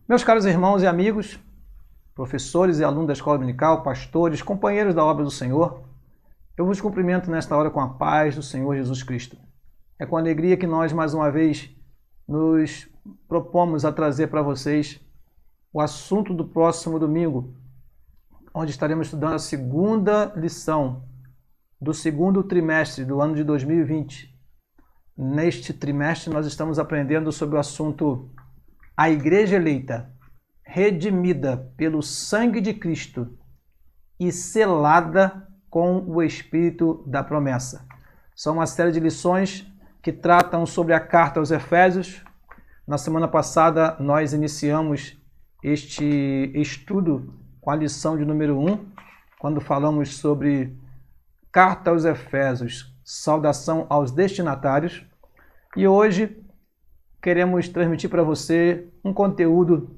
Meus caros irmãos e amigos, professores e alunos da Escola Dominical, pastores, companheiros da obra do Senhor, eu vos cumprimento nesta hora com a paz do Senhor Jesus Cristo. É com alegria que nós, mais uma vez, nos propomos a trazer para vocês o assunto do próximo domingo, onde estaremos estudando a segunda lição do segundo trimestre do ano de 2020. Neste trimestre, nós estamos aprendendo sobre o assunto a Igreja eleita, redimida pelo sangue de Cristo e selada com o Espírito da promessa. São uma série de lições que tratam sobre a carta aos Efésios. Na semana passada, nós iniciamos este estudo com a lição de número 1, quando falamos sobre carta aos Efésios, saudação aos destinatários. E hoje queremos transmitir para você um conteúdo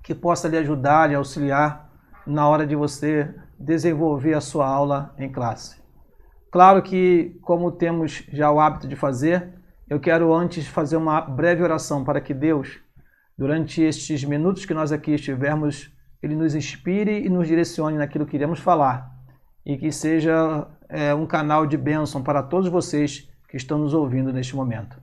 que possa lhe ajudar, lhe auxiliar na hora de você desenvolver a sua aula em classe. Claro que, como temos já o hábito de fazer, eu quero antes fazer uma breve oração para que Deus, durante estes minutos que nós aqui estivermos, Ele nos inspire e nos direcione naquilo que iremos falar e que seja um canal de bênção para todos vocês que estão nos ouvindo neste momento.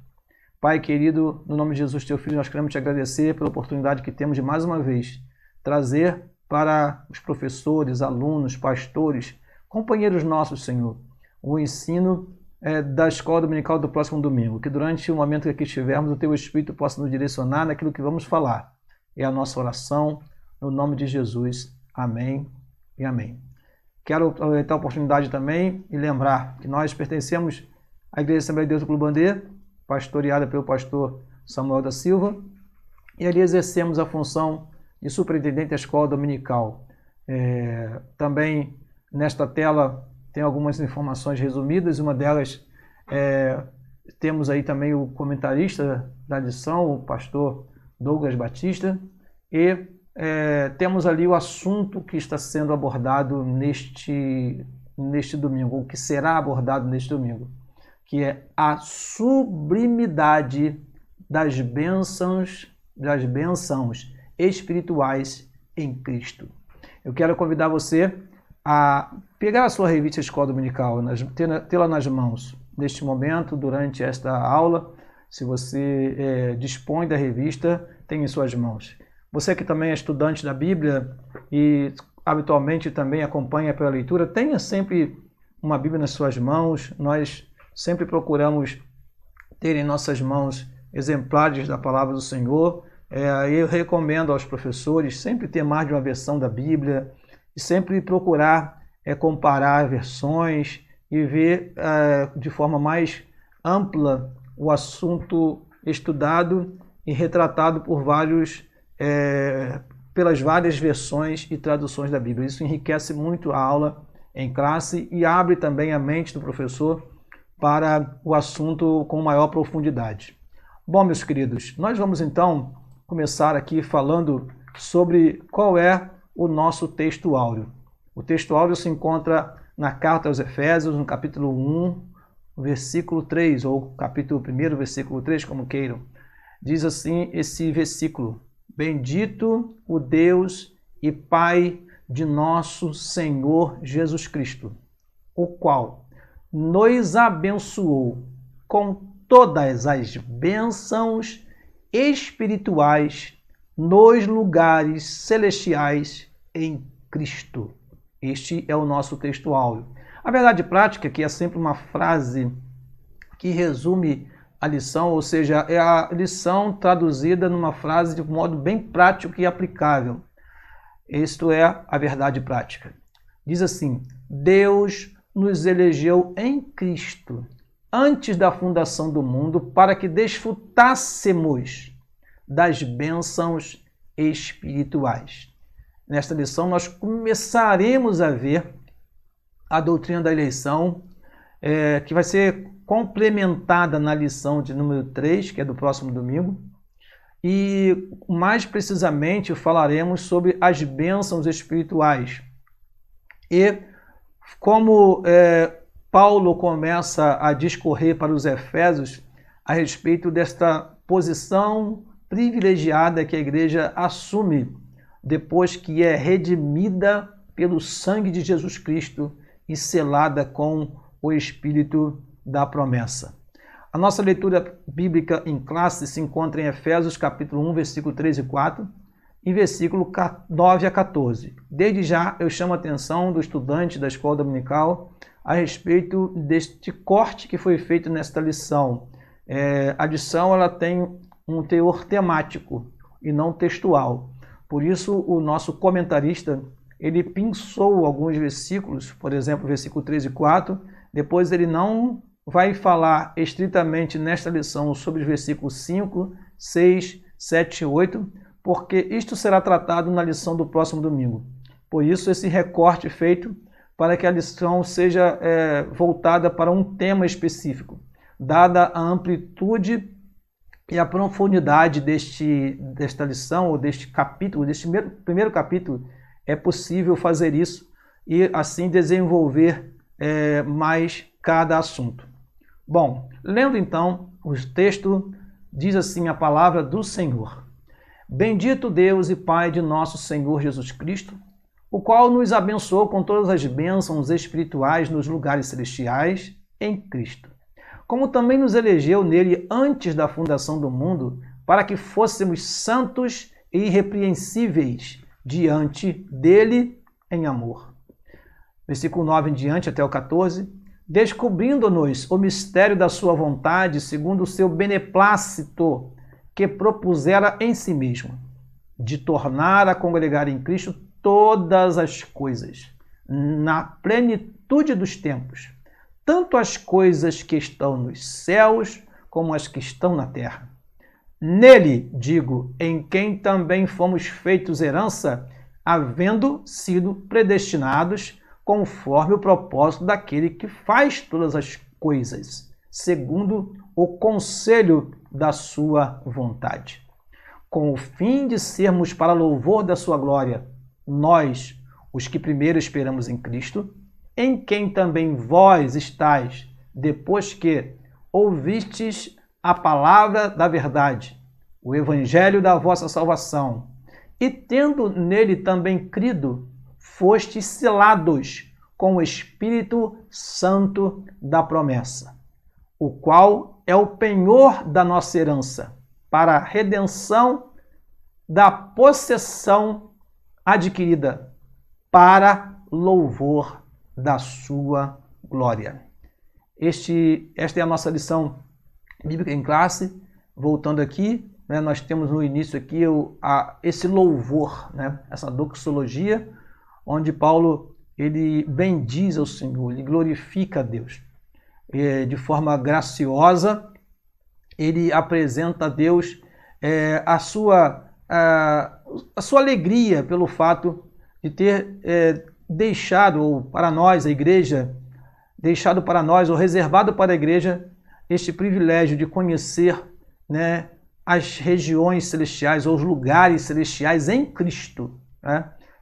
Pai querido, no nome de Jesus, teu Filho, nós queremos te agradecer pela oportunidade que temos de mais uma vez trazer para os professores, alunos, pastores, companheiros nossos, Senhor, o ensino da Escola Dominical do próximo domingo, que durante o momento que aqui estivermos, o teu Espírito possa nos direcionar naquilo que vamos falar. É a nossa oração, no nome de Jesus. Amém e amém. Quero aproveitar a oportunidade também e lembrar que nós pertencemos à Igreja Assembleia de Deus do Clube Bandeira, pastoreada pelo pastor Samuel da Silva, e ali exercemos a função de superintendente da escola dominical. Também nesta tela tem algumas informações resumidas, uma delas temos aí também o comentarista da lição, o pastor Douglas Batista, e temos ali o assunto que está sendo abordado neste domingo, ou que será abordado neste domingo, que é a sublimidade das bênçãos espirituais em Cristo. Eu quero convidar você a pegar a sua revista Escola Dominical, tê-la nas mãos neste momento, durante esta aula. Se você dispõe da revista, tenha em suas mãos. Você que também é estudante da Bíblia e habitualmente também acompanha pela leitura, tenha sempre uma Bíblia nas suas mãos. Nós sempre procuramos ter em nossas mãos exemplares da Palavra do Senhor. Eu recomendo aos professores sempre ter mais de uma versão da Bíblia e sempre procurar comparar versões e ver de forma mais ampla o assunto estudado e retratado pelas várias versões e traduções da Bíblia. Isso enriquece muito a aula em classe e abre também a mente do professor para o assunto com maior profundidade. Bom, meus queridos, nós vamos então começar aqui falando sobre qual é o nosso texto áureo. O texto áureo se encontra na carta aos Efésios, no capítulo 1, versículo 3, ou capítulo 1, versículo 3, como queiram. Diz assim esse versículo: Bendito o Deus e Pai de nosso Senhor Jesus Cristo, o qual nos abençoou com todas as bênçãos espirituais nos lugares celestiais em Cristo. Este é o nosso texto áureo. A verdade prática, que é sempre uma frase que resume a lição, ou seja, é a lição traduzida numa frase de modo bem prático e aplicável. Isto é a verdade prática. Diz assim: Deus nos elegeu em Cristo antes da fundação do mundo para que desfrutássemos das bênçãos espirituais. Nesta lição nós começaremos a ver a doutrina da eleição, que vai ser complementada na lição de número 3, que é do próximo domingo, e mais precisamente falaremos sobre as bênçãos espirituais. E como Paulo começa a discorrer para os Efésios a respeito desta posição privilegiada que a igreja assume depois que é redimida pelo sangue de Jesus Cristo e selada com o Espírito da promessa. A nossa leitura bíblica em classe se encontra em Efésios capítulo 1, versículo 3 e 4, e versículo 9 a 14. Desde já eu chamo a atenção do estudante da escola dominical a respeito deste corte que foi feito nesta lição. A lição ela tem um teor temático e não textual. Por isso o nosso comentarista ele pinçou alguns versículos, por exemplo, versículo 3 e 4, depois ele não vai falar estritamente nesta lição sobre os versículos 5, 6, 7 e 8, porque isto será tratado na lição do próximo domingo. Por isso, esse recorte feito para que a lição seja voltada para um tema específico, dada a amplitude e a profundidade desta lição, ou deste capítulo, deste primeiro capítulo, é possível fazer isso e assim desenvolver mais cada assunto. Bom, lendo então o texto, diz assim a palavra do Senhor. Bendito Deus e Pai de nosso Senhor Jesus Cristo, o qual nos abençoou com todas as bênçãos espirituais nos lugares celestiais em Cristo, como também nos elegeu nele antes da fundação do mundo, para que fôssemos santos e irrepreensíveis diante dele em amor. Versículo 9 em diante até o 14, descobrindo-nos o mistério da sua vontade, segundo o seu beneplácito, que propusera em si mesmo, de tornar a congregar em Cristo todas as coisas, na plenitude dos tempos, tanto as coisas que estão nos céus, como as que estão na terra. Nele, digo, em quem também fomos feitos herança, havendo sido predestinados, conforme o propósito daquele que faz todas as coisas, segundo o conselho da sua vontade, com o fim de sermos para louvor da sua glória, nós, os que primeiro esperamos em Cristo, em quem também vós estáis, depois que ouvistes a palavra da verdade, o evangelho da vossa salvação, e tendo nele também crido, fostes selados com o Espírito Santo da promessa, o qual é o penhor da nossa herança, para a redenção da possessão adquirida, para louvor da sua glória. Esta é a nossa lição bíblica em classe. Voltando aqui, nós temos no início aqui esse louvor, essa doxologia, onde Paulo ele bendiz ao Senhor, ele glorifica a Deus. De forma graciosa, ele apresenta a Deus a sua alegria pelo fato de ter deixado para nós, a igreja, deixado para nós, ou reservado para a igreja, este privilégio de conhecer as regiões celestiais, ou os lugares celestiais em Cristo.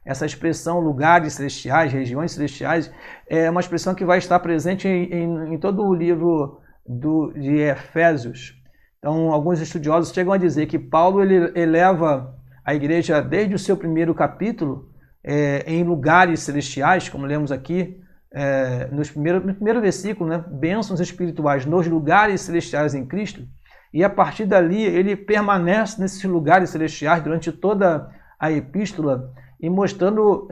Essa expressão lugares celestiais, regiões celestiais, é uma expressão que vai estar presente em todo o livro de Efésios. Então, alguns estudiosos chegam a dizer que Paulo ele eleva a igreja desde o seu primeiro capítulo em lugares celestiais, como lemos aqui no primeiro versículo, bênçãos espirituais nos lugares celestiais em Cristo, e a partir dali ele permanece nesses lugares celestiais durante toda a epístola, e mostrando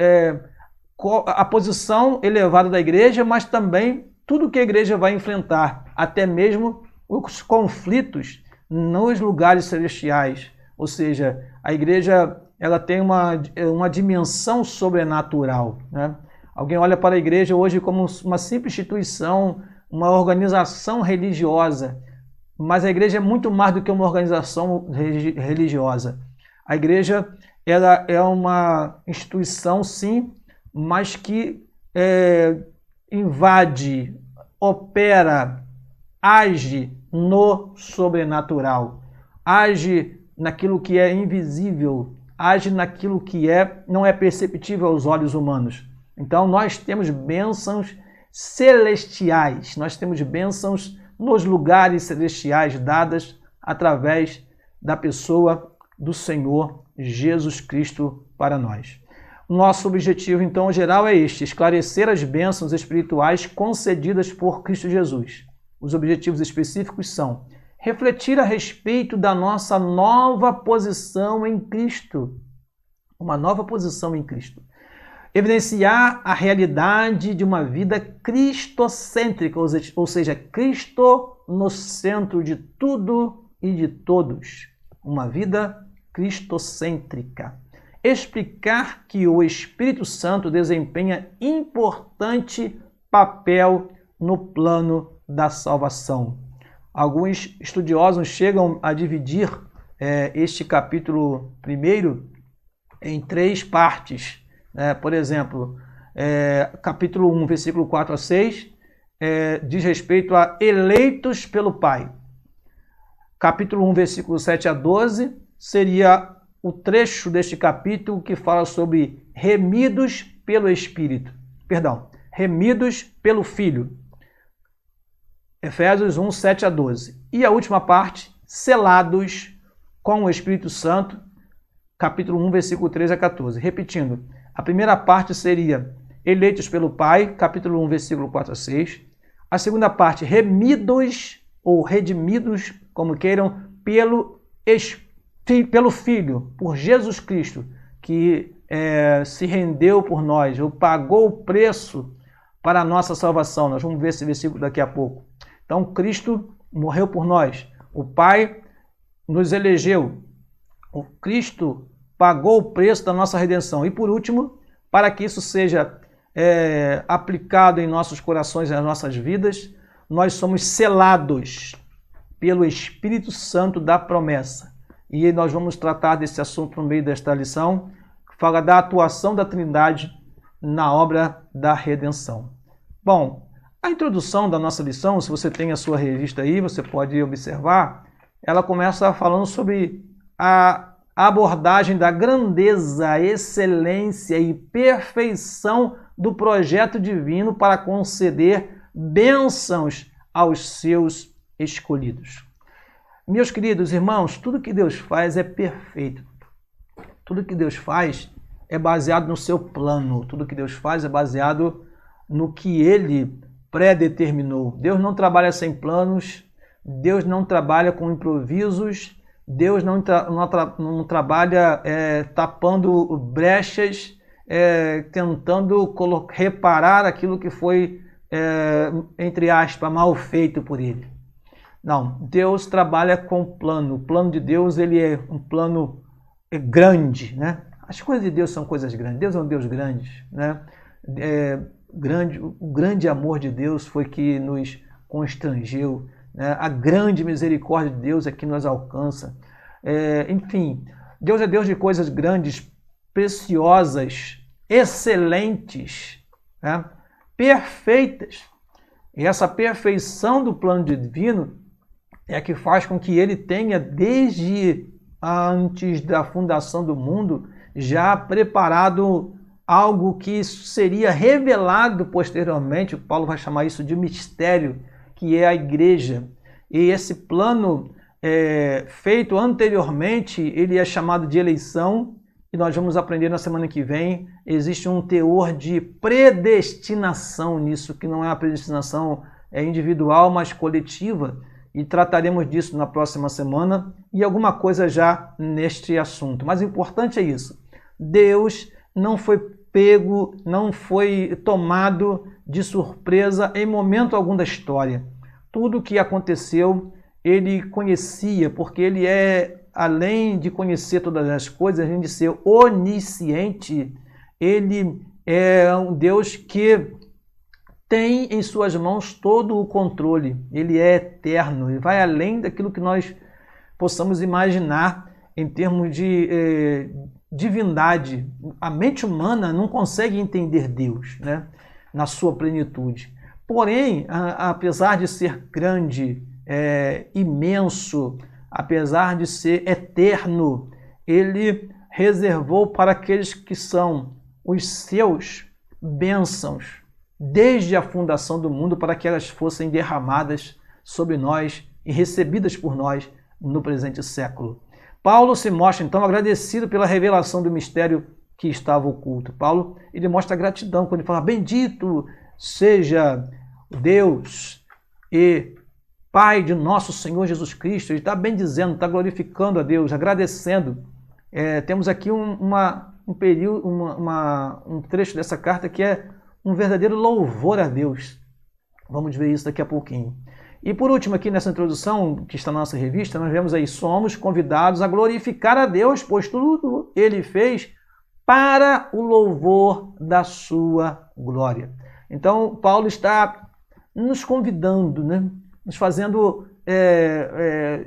a posição elevada da igreja, mas também tudo que a igreja vai enfrentar, até mesmo os conflitos nos lugares celestiais. Ou seja, a igreja ela tem uma dimensão sobrenatural. Alguém olha para a igreja hoje como uma simples instituição, uma organização religiosa, mas a igreja é muito mais do que uma organização religiosa. A igreja ela é uma instituição, sim, mas que invade, opera, age no sobrenatural, age naquilo que é invisível, age naquilo que não é perceptível aos olhos humanos. Então nós temos bênçãos celestiais, nós temos bênçãos nos lugares celestiais dadas através da pessoa do Senhor Jesus Cristo para nós. O nosso objetivo, então, geral é este: esclarecer as bênçãos espirituais concedidas por Cristo Jesus. Os objetivos específicos são refletir a respeito da nossa nova posição em Cristo, uma nova posição em Cristo. Evidenciar a realidade de uma vida cristocêntrica, ou seja, Cristo no centro de tudo e de todos. Uma vida cristocêntrica. Explicar que o Espírito Santo desempenha importante papel no plano da salvação. Alguns estudiosos chegam a dividir este capítulo 1 em 3 partes. Por exemplo, capítulo 1, versículo 4 a 6, diz respeito a eleitos pelo Pai. Capítulo 1, versículo 7 a 12, seria o trecho deste capítulo que fala sobre remidos pelo Espírito. Perdão, remidos pelo Filho. Efésios 1, 7 a 12. E a última parte, selados com o Espírito Santo, capítulo 1, versículo 13 a 14. Repetindo, a primeira parte seria eleitos pelo Pai, capítulo 1, versículo 4 a 6. A segunda parte, remidos ou redimidos, como queiram, pelo Filho, por Jesus Cristo, que se rendeu por nós, ou pagou o preço para a nossa salvação. Nós vamos ver esse versículo daqui a pouco. Então, Cristo morreu por nós. O Pai nos elegeu. O Cristo pagou o preço da nossa redenção. E por último, para que isso seja aplicado em nossos corações e nas nossas vidas, nós somos selados pelo Espírito Santo da promessa. E nós vamos tratar desse assunto no meio desta lição, que fala da atuação da Trindade na obra da redenção. Bom, a introdução da nossa lição, se você tem a sua revista aí, você pode observar, ela começa falando sobre a abordagem da grandeza, excelência e perfeição do projeto divino para conceder bênçãos aos seus escolhidos. Meus queridos irmãos, tudo que Deus faz é perfeito. Tudo que Deus faz é baseado no seu plano. Tudo que Deus faz é baseado no que Ele predeterminou. Deus não trabalha sem planos, Deus não trabalha com improvisos, Deus não trabalha tapando brechas, tentando reparar aquilo que foi, entre aspas, mal feito por Ele. Não, Deus trabalha com plano. O plano de Deus, ele é um plano grande, né? As coisas de Deus são coisas grandes. Deus é um Deus grande, né? O grande amor de Deus foi que nos constrangeu, né? A grande misericórdia de Deus é que nos alcança. Enfim, Deus é Deus de coisas grandes, preciosas, excelentes, né? Perfeitas. E essa perfeição do plano divino é que faz com que ele tenha, desde antes da fundação do mundo, já preparado algo que seria revelado posteriormente. O Paulo vai chamar isso de mistério, que é a igreja. E esse plano feito anteriormente, ele é chamado de eleição, e nós vamos aprender na semana que vem. Existe um teor de predestinação nisso, que não é uma predestinação individual, mas coletiva, e trataremos disso na próxima semana, e alguma coisa já neste assunto. Mas o importante é isso: Deus não foi pego, não foi tomado de surpresa em momento algum da história. Tudo o que aconteceu, ele conhecia, porque ele além de conhecer todas as coisas, além de ser onisciente, ele é um Deus que tem em suas mãos todo o controle. Ele é eterno e vai além daquilo que nós possamos imaginar em termos de divindade. A mente humana não consegue entender Deus, né, na sua plenitude. Porém, apesar de ser grande, imenso, apesar de ser eterno, ele reservou para aqueles que são os seus bênçãos desde a fundação do mundo, para que elas fossem derramadas sobre nós e recebidas por nós no presente século. Paulo se mostra, então, agradecido pela revelação do mistério que estava oculto. Paulo, ele mostra gratidão quando ele fala: bendito seja Deus e Pai de nosso Senhor Jesus Cristo. Ele está bendizendo, está glorificando a Deus, agradecendo. Temos aqui um trecho dessa carta que é um verdadeiro louvor a Deus. Vamos ver isso daqui a pouquinho. E por último, aqui nessa introdução que está na nossa revista, nós vemos aí: somos convidados a glorificar a Deus, pois tudo Ele fez para o louvor da sua glória. Então, Paulo está nos convidando, né? Nos fazendo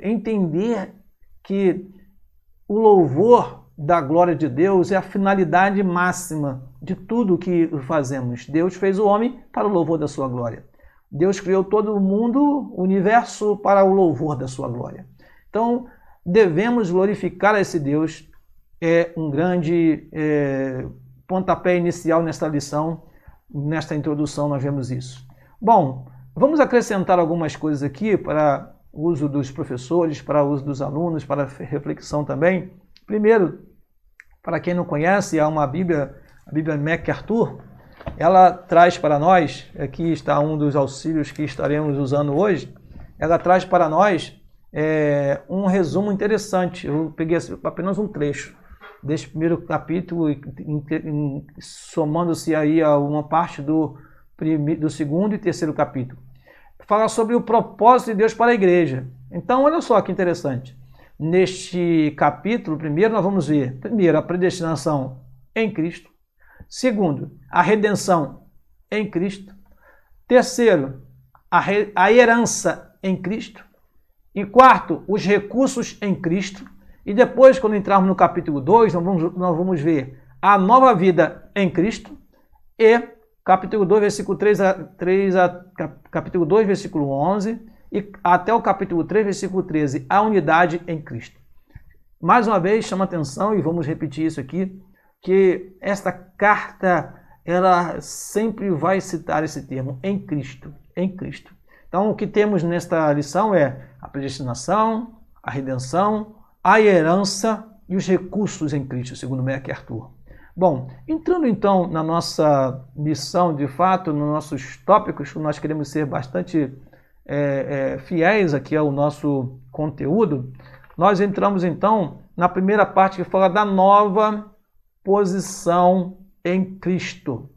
entender que o louvor da glória de Deus é a finalidade máxima de tudo o que fazemos. Deus fez o homem para o louvor da sua glória. Deus criou todo o mundo, o universo, para o louvor da sua glória. Então, devemos glorificar esse Deus. É um grande pontapé inicial nesta lição, nesta introdução nós vemos isso. Bom, vamos acrescentar algumas coisas aqui para o uso dos professores, para o uso dos alunos, para reflexão também. Primeiro, para quem não conhece, há uma Bíblia, a Bíblia MacArthur. Ela traz para nós, aqui está um dos auxílios que estaremos usando hoje, ela traz para nós um resumo interessante. Eu peguei apenas um trecho deste primeiro capítulo, somando-se aí a uma parte do segundo e terceiro capítulo. Fala sobre o propósito de Deus para a igreja. Então, olha só que interessante. Neste capítulo, primeiro, nós vamos ver, primeiro, a predestinação em Cristo. Segundo, a redenção em Cristo. Terceiro, a herança em Cristo. E quarto, os recursos em Cristo. E depois, quando entrarmos no capítulo 2, nós vamos ver a nova vida em Cristo. E capítulo 2, versículo 3 capítulo 2, versículo 11, e até o capítulo 3, versículo 13, a unidade em Cristo. Mais uma vez, chama atenção, e vamos repetir isso aqui, que esta carta, ela sempre vai citar esse termo, em Cristo, em Cristo. Então, o que temos nesta lição é a predestinação, a redenção, a herança e os recursos em Cristo, segundo MacArthur. Bom, entrando então na nossa lição, de fato, nos nossos tópicos, nós queremos ser bastante fiéis aqui ao nosso conteúdo. Nós entramos então na primeira parte que fala da nova posição em Cristo.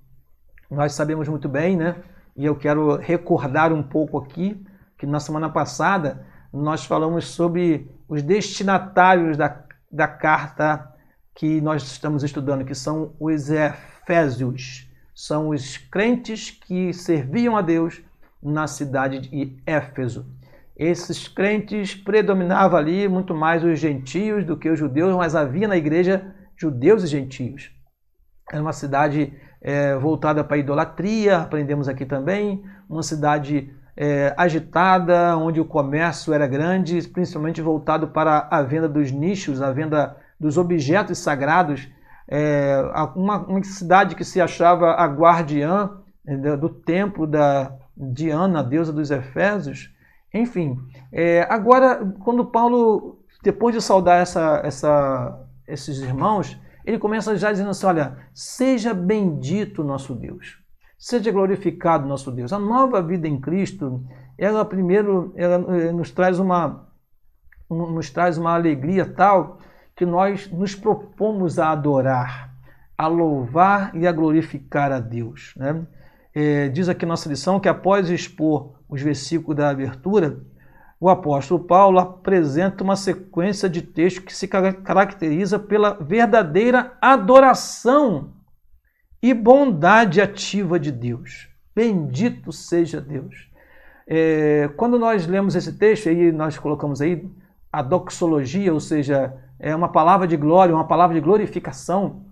Nós sabemos muito bem, né? E eu quero recordar um pouco aqui, que na semana passada nós falamos sobre os destinatários da carta que nós estamos estudando, que são os Efésios. São os crentes que serviam a Deus na cidade de Éfeso. Esses crentes predominavam ali muito mais os gentios do que os judeus, mas havia na igreja judeus e gentios. Era uma cidade voltada para a idolatria, aprendemos aqui também, uma cidade agitada, onde o comércio era grande, principalmente voltado para a venda dos nichos, a venda dos objetos sagrados. Uma cidade que se achava a guardiã do templo da Diana, a deusa dos Efésios. Enfim, agora, quando Paulo, depois de saudar esses irmãos, ele começa já dizendo assim: olha, seja bendito nosso Deus, seja glorificado nosso Deus. A nova vida em Cristo, ela nos traz uma alegria tal que nós nos propomos a adorar, a louvar e a glorificar a Deus, né? Diz aqui nossa lição que após expor os versículos da abertura, o apóstolo Paulo apresenta uma sequência de textos que se caracteriza pela verdadeira adoração e bondade ativa de Deus. Bendito seja Deus. Quando nós lemos esse texto, aí nós colocamos aí a doxologia, ou seja, é uma palavra de glória, uma palavra de glorificação,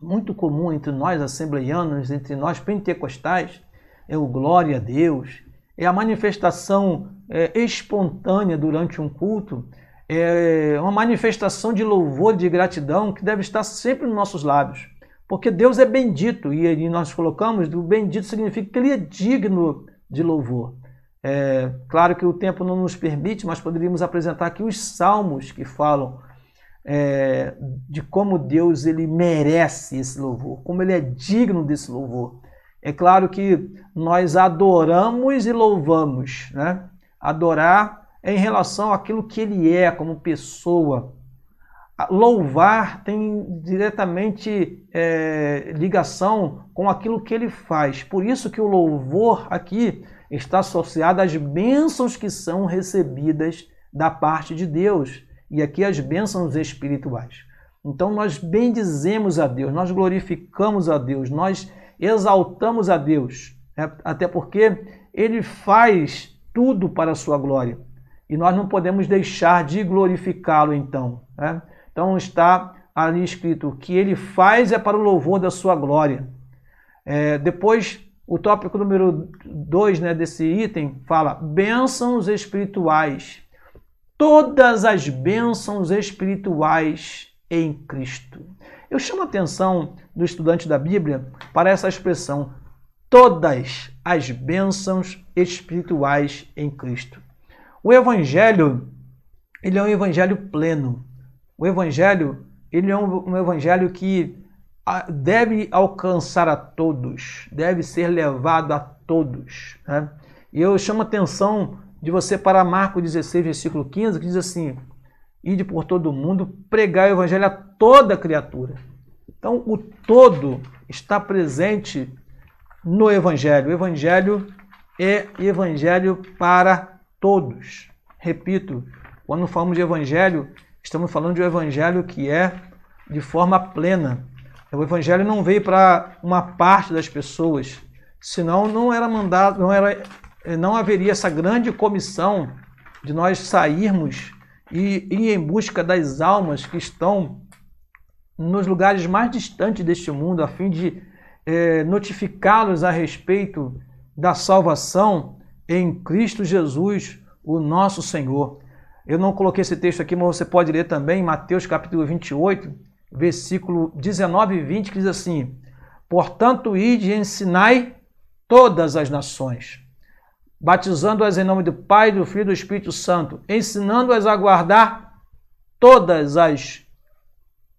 muito comum entre nós assembleianos, entre nós pentecostais, é o glória a Deus, é a manifestação espontânea durante um culto, é uma manifestação de louvor e de gratidão que deve estar sempre nos nossos lábios, porque Deus é bendito, e aí nós colocamos, o bendito significa que Ele é digno de louvor. Claro que o tempo não nos permite, mas poderíamos apresentar aqui os salmos que falam de como Deus ele merece esse louvor, como ele é digno desse louvor. É claro que nós adoramos e louvamos, né? Adorar é em relação àquilo que ele é como pessoa. Louvar tem diretamente ligação com aquilo que ele faz. Por isso que o louvor aqui está associado às bênçãos que são recebidas da parte de Deus. E aqui as bênçãos espirituais. Então nós bendizemos a Deus, nós glorificamos a Deus, nós exaltamos a Deus, até porque ele faz tudo para a sua glória. E nós não podemos deixar de glorificá-lo então, né? Então está ali escrito que ele faz para o louvor da sua glória. Depois, o tópico número 2, né, desse item fala bênçãos espirituais. Todas as bênçãos espirituais em Cristo. Eu chamo a atenção do estudante da Bíblia para essa expressão, todas as bênçãos espirituais em Cristo. O Evangelho, ele é um Evangelho pleno. O Evangelho, ele é um Evangelho que deve alcançar a todos, deve ser levado a todos, né? E eu chamo a atenção de você para Marcos 16, versículo 15, que diz assim, ide por todo o mundo, pregar o Evangelho a toda criatura. Então, o todo está presente no Evangelho. O Evangelho é Evangelho para todos. Repito, quando falamos de Evangelho, estamos falando de um Evangelho que é de forma plena. O Evangelho não veio para uma parte das pessoas, senão não era mandado, não haveria essa grande comissão de nós sairmos e ir em busca das almas que estão nos lugares mais distantes deste mundo, a fim de notificá-los a respeito da salvação em Cristo Jesus, o nosso Senhor. Eu não coloquei esse texto aqui, mas você pode ler também em Mateus capítulo 28, versículo 19 e 20, que diz assim, portanto, ide e ensinai todas as nações, batizando-as em nome do Pai, do Filho e do Espírito Santo, ensinando-as a guardar todas as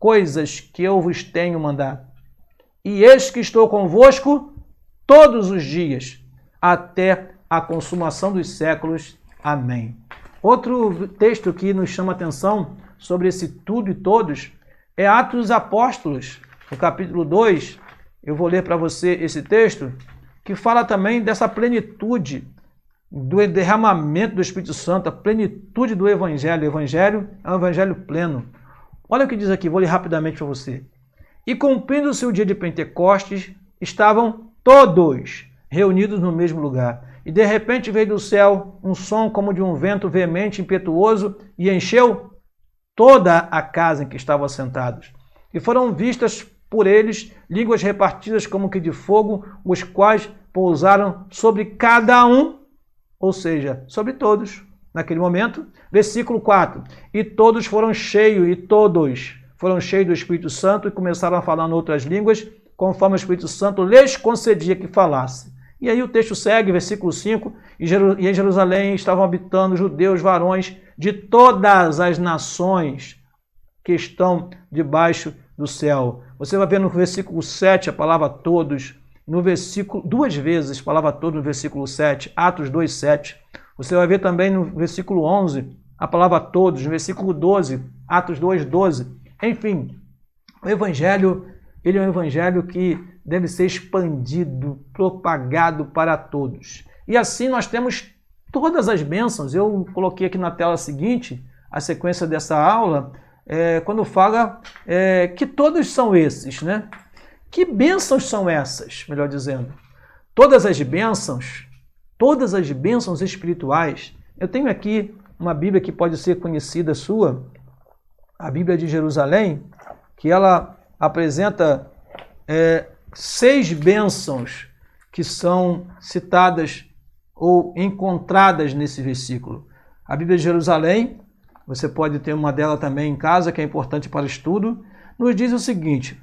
coisas que eu vos tenho mandado. E eis que estou convosco todos os dias, até a consumação dos séculos. Amém. Outro texto que nos chama a atenção sobre esse tudo e todos é Atos dos Apóstolos, no capítulo 2. Eu vou ler para você esse texto, que fala também dessa plenitude do derramamento do Espírito Santo, a plenitude do Evangelho. O Evangelho é um Evangelho pleno. Olha o que diz aqui, vou ler rapidamente para você. E cumprindo-se o dia de Pentecostes, estavam todos reunidos no mesmo lugar. E de repente veio do céu um som como de um vento veemente, impetuoso, e encheu toda a casa em que estavam assentados. E foram vistas por eles línguas repartidas como que de fogo, os quais pousaram sobre cada um, ou seja, sobre todos. Naquele momento, versículo 4, e todos foram cheios do Espírito Santo e começaram a falar em outras línguas, conforme o Espírito Santo lhes concedia que falasse. E aí o texto segue, versículo 5, e em Jerusalém estavam habitando judeus, varões de todas as nações que estão debaixo do céu. Você vai ver no versículo 7 a palavra todos, no versículo, duas vezes a palavra todos no versículo 7, Atos 2, 7. Você vai ver também no versículo 11 a palavra todos, no versículo 12, Atos 2, 12. Enfim, o Evangelho, ele é um Evangelho que deve ser expandido, propagado para todos. E assim nós temos todas as bênçãos. Eu coloquei aqui na tela seguinte, a sequência dessa aula, quando fala que todos são esses, né? Que bênçãos são essas, melhor dizendo? Todas as bênçãos espirituais. Eu tenho aqui uma Bíblia que pode ser conhecida sua, a Bíblia de Jerusalém, que ela apresenta 6 bênçãos que são citadas ou encontradas nesse versículo. A Bíblia de Jerusalém, você pode ter uma dela também em casa, que é importante para o estudo, nos diz o seguinte,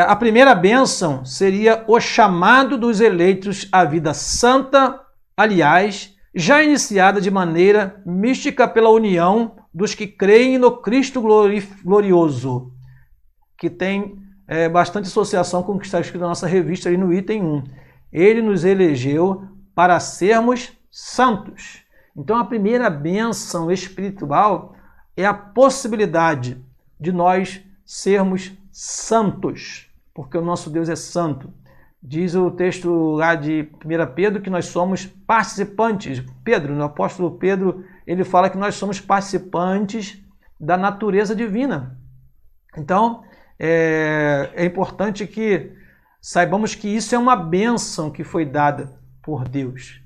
a primeira bênção seria o chamado dos eleitos à vida santa, aliás, já iniciada de maneira mística pela união dos que creem no Cristo glorioso, que tem bastante associação com o que está escrito na nossa revista ali no item 1. Ele nos elegeu para sermos santos. Então a primeira bênção espiritual é a possibilidade de nós sermos santos, porque o nosso Deus é santo. Diz o texto lá de 1 Pedro que nós somos participantes. Pedro, o apóstolo Pedro, ele fala que nós somos participantes da natureza divina. Então, é importante que saibamos que isso é uma bênção que foi dada por Deus.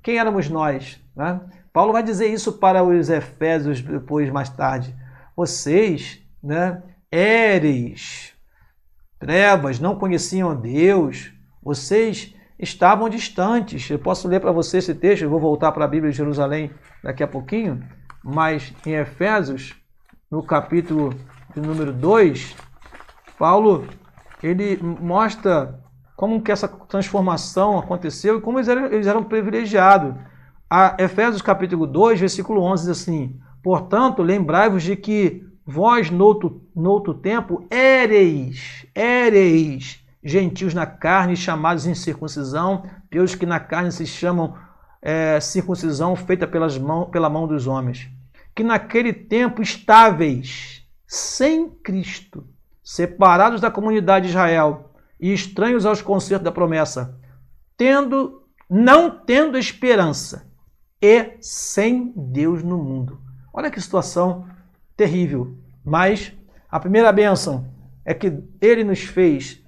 Quem éramos nós? Né? Paulo vai dizer isso para os Efésios depois, mais tarde. Vocês, né, éreis, trevas, não conheciam a Deus, vocês estavam distantes. Eu posso ler para você esse texto, eu vou voltar para a Bíblia de Jerusalém daqui a pouquinho, mas em Efésios, no capítulo de número 2, Paulo ele mostra como que essa transformação aconteceu e como eles eram privilegiados. Efésios capítulo 2, versículo 11 diz assim: portanto, lembrai-vos de que vós, noutro tempo, éreis gentios na carne, chamados em circuncisão, pelos que na carne se chamam circuncisão feita pela mão dos homens. Que naquele tempo estáveis, sem Cristo, separados da comunidade de Israel e estranhos aos concertos da promessa, não tendo esperança e sem Deus no mundo. Olha que situação terrível. Mas a primeira bênção é que ele nos fez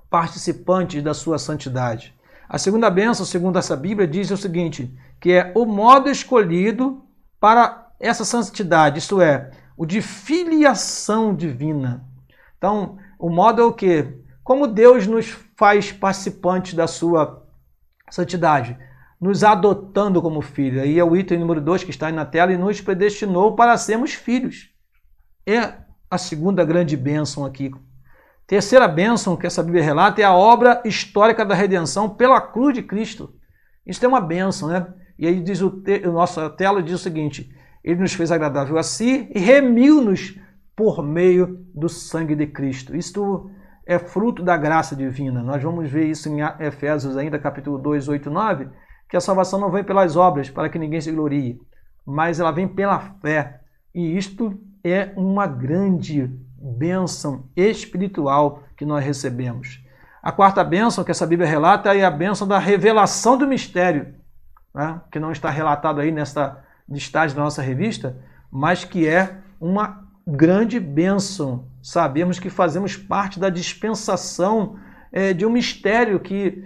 participantes da sua santidade. A segunda bênção, segundo essa Bíblia, diz o seguinte, que é o modo escolhido para essa santidade, isto é, o de filiação divina. Então, o modo é o quê? Como Deus nos faz participantes da sua santidade, nos adotando como filhos. Aí é o item número 2 que está aí na tela, e nos predestinou para sermos filhos. É a segunda grande bênção aqui. Terceira bênção que essa Bíblia relata é a obra histórica da redenção pela cruz de Cristo. Isso é uma bênção, né? E aí diz nossa tela diz o seguinte: ele nos fez agradável a si e remiu-nos por meio do sangue de Cristo. Isto é fruto da graça divina. Nós vamos ver isso em Efésios ainda, capítulo 2, 8, 9, que a salvação não vem pelas obras, para que ninguém se glorie, mas ela vem pela fé. E isto é uma grande bênção espiritual que nós recebemos. A quarta bênção que essa Bíblia relata é a bênção da revelação do mistério, né? Que não está relatado aí nesta listagem da nossa revista, mas que é uma grande bênção. Sabemos que fazemos parte da dispensação de um mistério que...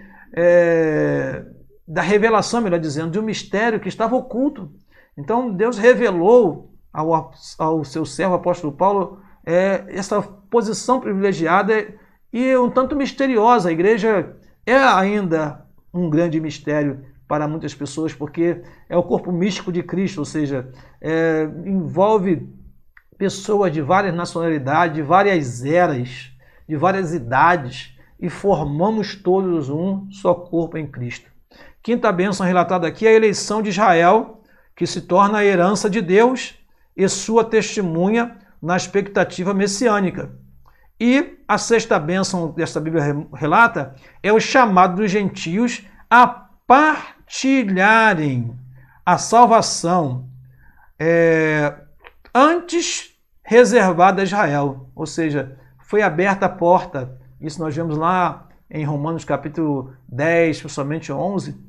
da revelação, melhor dizendo, de um mistério que estava oculto. Então, Deus revelou ao seu servo, apóstolo Paulo, essa posição privilegiada e um tanto misteriosa. A igreja é ainda um grande mistério para muitas pessoas, porque é o corpo místico de Cristo, ou seja, envolve pessoas de várias nacionalidades, de várias eras, de várias idades, e formamos todos um só corpo em Cristo. Quinta bênção relatada aqui é a eleição de Israel, que se torna a herança de Deus e sua testemunha na expectativa messiânica. E a sexta bênção desta Bíblia relata é o chamado dos gentios a partilharem a salvação antes reservada a Israel. Ou seja, foi aberta a porta. Isso nós vemos lá em Romanos capítulo 10, principalmente 11,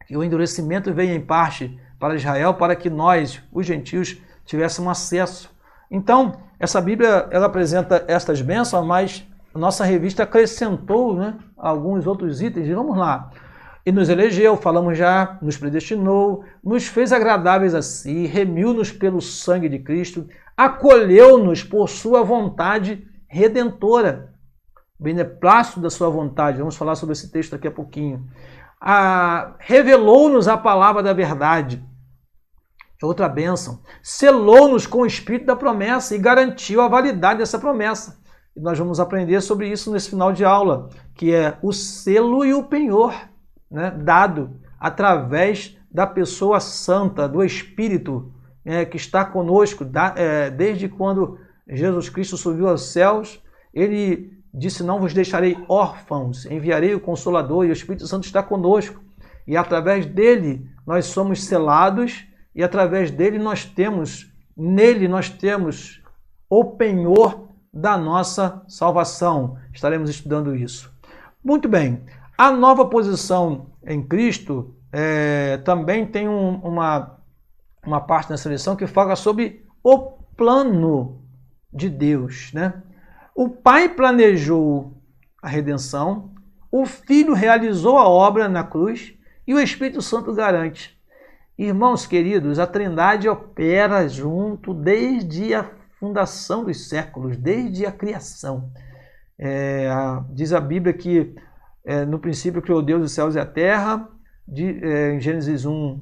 que o endurecimento veio em parte para Israel, para que nós, os gentios, tivéssemos acesso. Então, essa Bíblia ela apresenta estas bênçãos, mas a nossa revista acrescentou, né, alguns outros itens. E vamos lá. E nos elegeu, falamos já, nos predestinou, nos fez agradáveis a si, remiu-nos pelo sangue de Cristo, acolheu-nos por sua vontade redentora, beneplácito da sua vontade. Vamos falar sobre esse texto daqui a pouquinho. Revelou-nos a palavra da verdade, outra bênção. Selou-nos com o espírito da promessa e garantiu a validade dessa promessa. E nós vamos aprender sobre isso nesse final de aula, que é o selo e o penhor, né, dado através da pessoa santa, do Espírito que está conosco desde quando Jesus Cristo subiu aos céus. Ele disse: não vos deixarei órfãos, enviarei o Consolador, e o Espírito Santo está conosco. E através dele nós somos selados, e através dele nele nós temos o penhor da nossa salvação. Estaremos estudando isso. Muito bem. A nova posição em Cristo também tem uma parte nessa lição que fala sobre o plano de Deus, né? O Pai planejou a redenção, o Filho realizou a obra na cruz e o Espírito Santo garante. Irmãos queridos, a Trindade opera junto desde a fundação dos séculos, desde a criação. Diz a Bíblia que no princípio criou Deus os céus e a terra, em Gênesis 1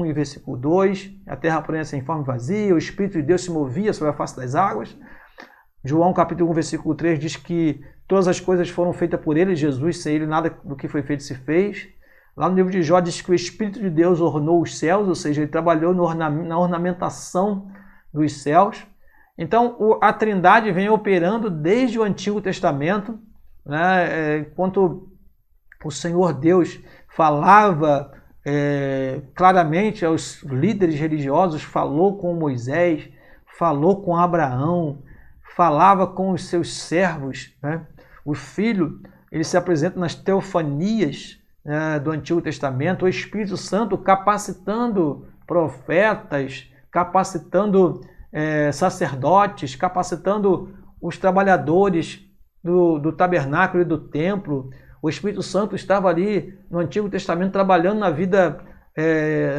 e versículo 2, a terra porém sem forma e vazia, o Espírito de Deus se movia sobre a face das águas. João capítulo 1, versículo 3 diz que todas as coisas foram feitas por ele, Jesus, sem ele nada do que foi feito se fez. Lá no livro de Jó diz que o Espírito de Deus ornou os céus, ou seja, ele trabalhou na ornamentação dos céus. Então, a Trindade vem operando desde o Antigo Testamento, né, enquanto o Senhor Deus falava claramente aos líderes religiosos, falou com Moisés, falou com Abraão, falava com os seus servos, né? O Filho, ele se apresenta nas teofanias do Antigo Testamento, o Espírito Santo capacitando profetas, capacitando sacerdotes, capacitando os trabalhadores do tabernáculo e do templo. O Espírito Santo estava ali no Antigo Testamento trabalhando na vida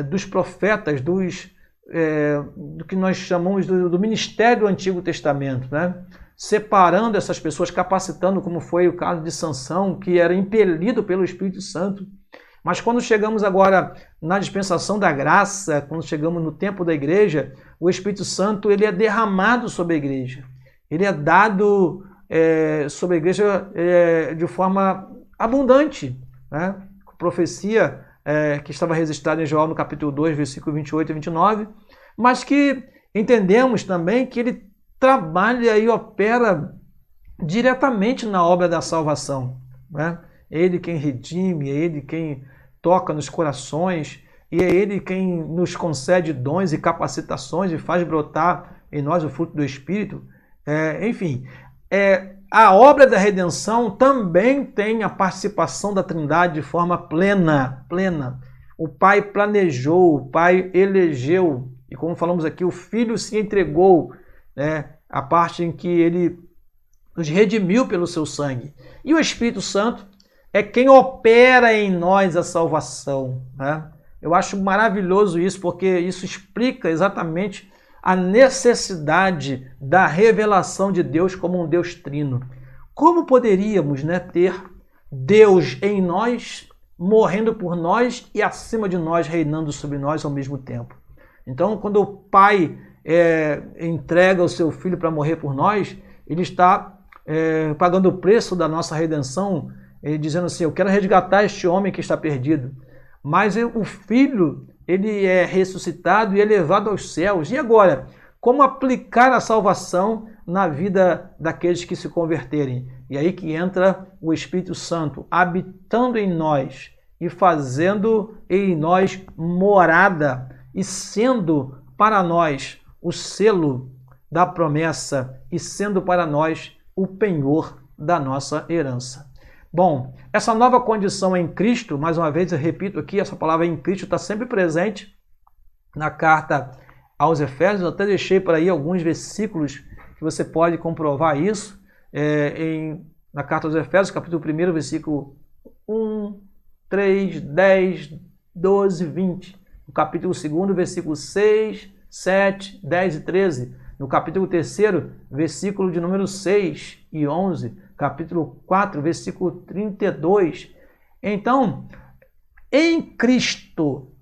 dos profetas, do que nós chamamos do ministério do Antigo Testamento, né? Separando essas pessoas, capacitando, como foi o caso de Sansão, que era impelido pelo Espírito Santo. Mas quando chegamos agora na dispensação da graça, quando chegamos no tempo da igreja, o Espírito Santo ele é derramado sobre a igreja. Ele é dado sobre a igreja de forma abundante, né? Profecia que estava registrada em Joel no capítulo 2, versículo 28 e 29, mas que entendemos também que ele trabalha e opera diretamente na obra da salvação, né? É ele quem redime, é ele quem toca nos corações, e é ele quem nos concede dons e capacitações e faz brotar em nós o fruto do Espírito. Enfim, a obra da redenção também tem a participação da Trindade de forma plena. O Pai planejou, o Pai elegeu, e como falamos aqui, o Filho se entregou, né? A parte em que ele nos redimiu pelo seu sangue. E o Espírito Santo é quem opera em nós a salvação, né? Eu acho maravilhoso isso, porque isso explica exatamente a necessidade da revelação de Deus como um Deus trino. Como poderíamos, né, ter Deus em nós, morrendo por nós e acima de nós, reinando sobre nós ao mesmo tempo? Então, quando o Pai entrega o seu Filho para morrer por nós, ele está pagando o preço da nossa redenção, dizendo assim: eu quero resgatar este homem que está perdido. Mas o Filho, ele é ressuscitado e elevado aos céus. E agora, como aplicar a salvação na vida daqueles que se converterem? E aí que entra o Espírito Santo, habitando em nós e fazendo em nós morada, e sendo para nós o selo da promessa, e sendo para nós o penhor da nossa herança. Bom, essa nova condição em Cristo, mais uma vez eu repito aqui, essa palavra em Cristo está sempre presente na carta aos Efésios. Eu até deixei por aí alguns versículos que você pode comprovar isso. Na carta aos Efésios, capítulo 1, versículo 1, 3, 10, 12, 20. No capítulo 2, versículo 6, 7, 10 e 13. No capítulo 3, versículo de número 6 e 11. Capítulo 4, versículo 32. Então, em Cristo,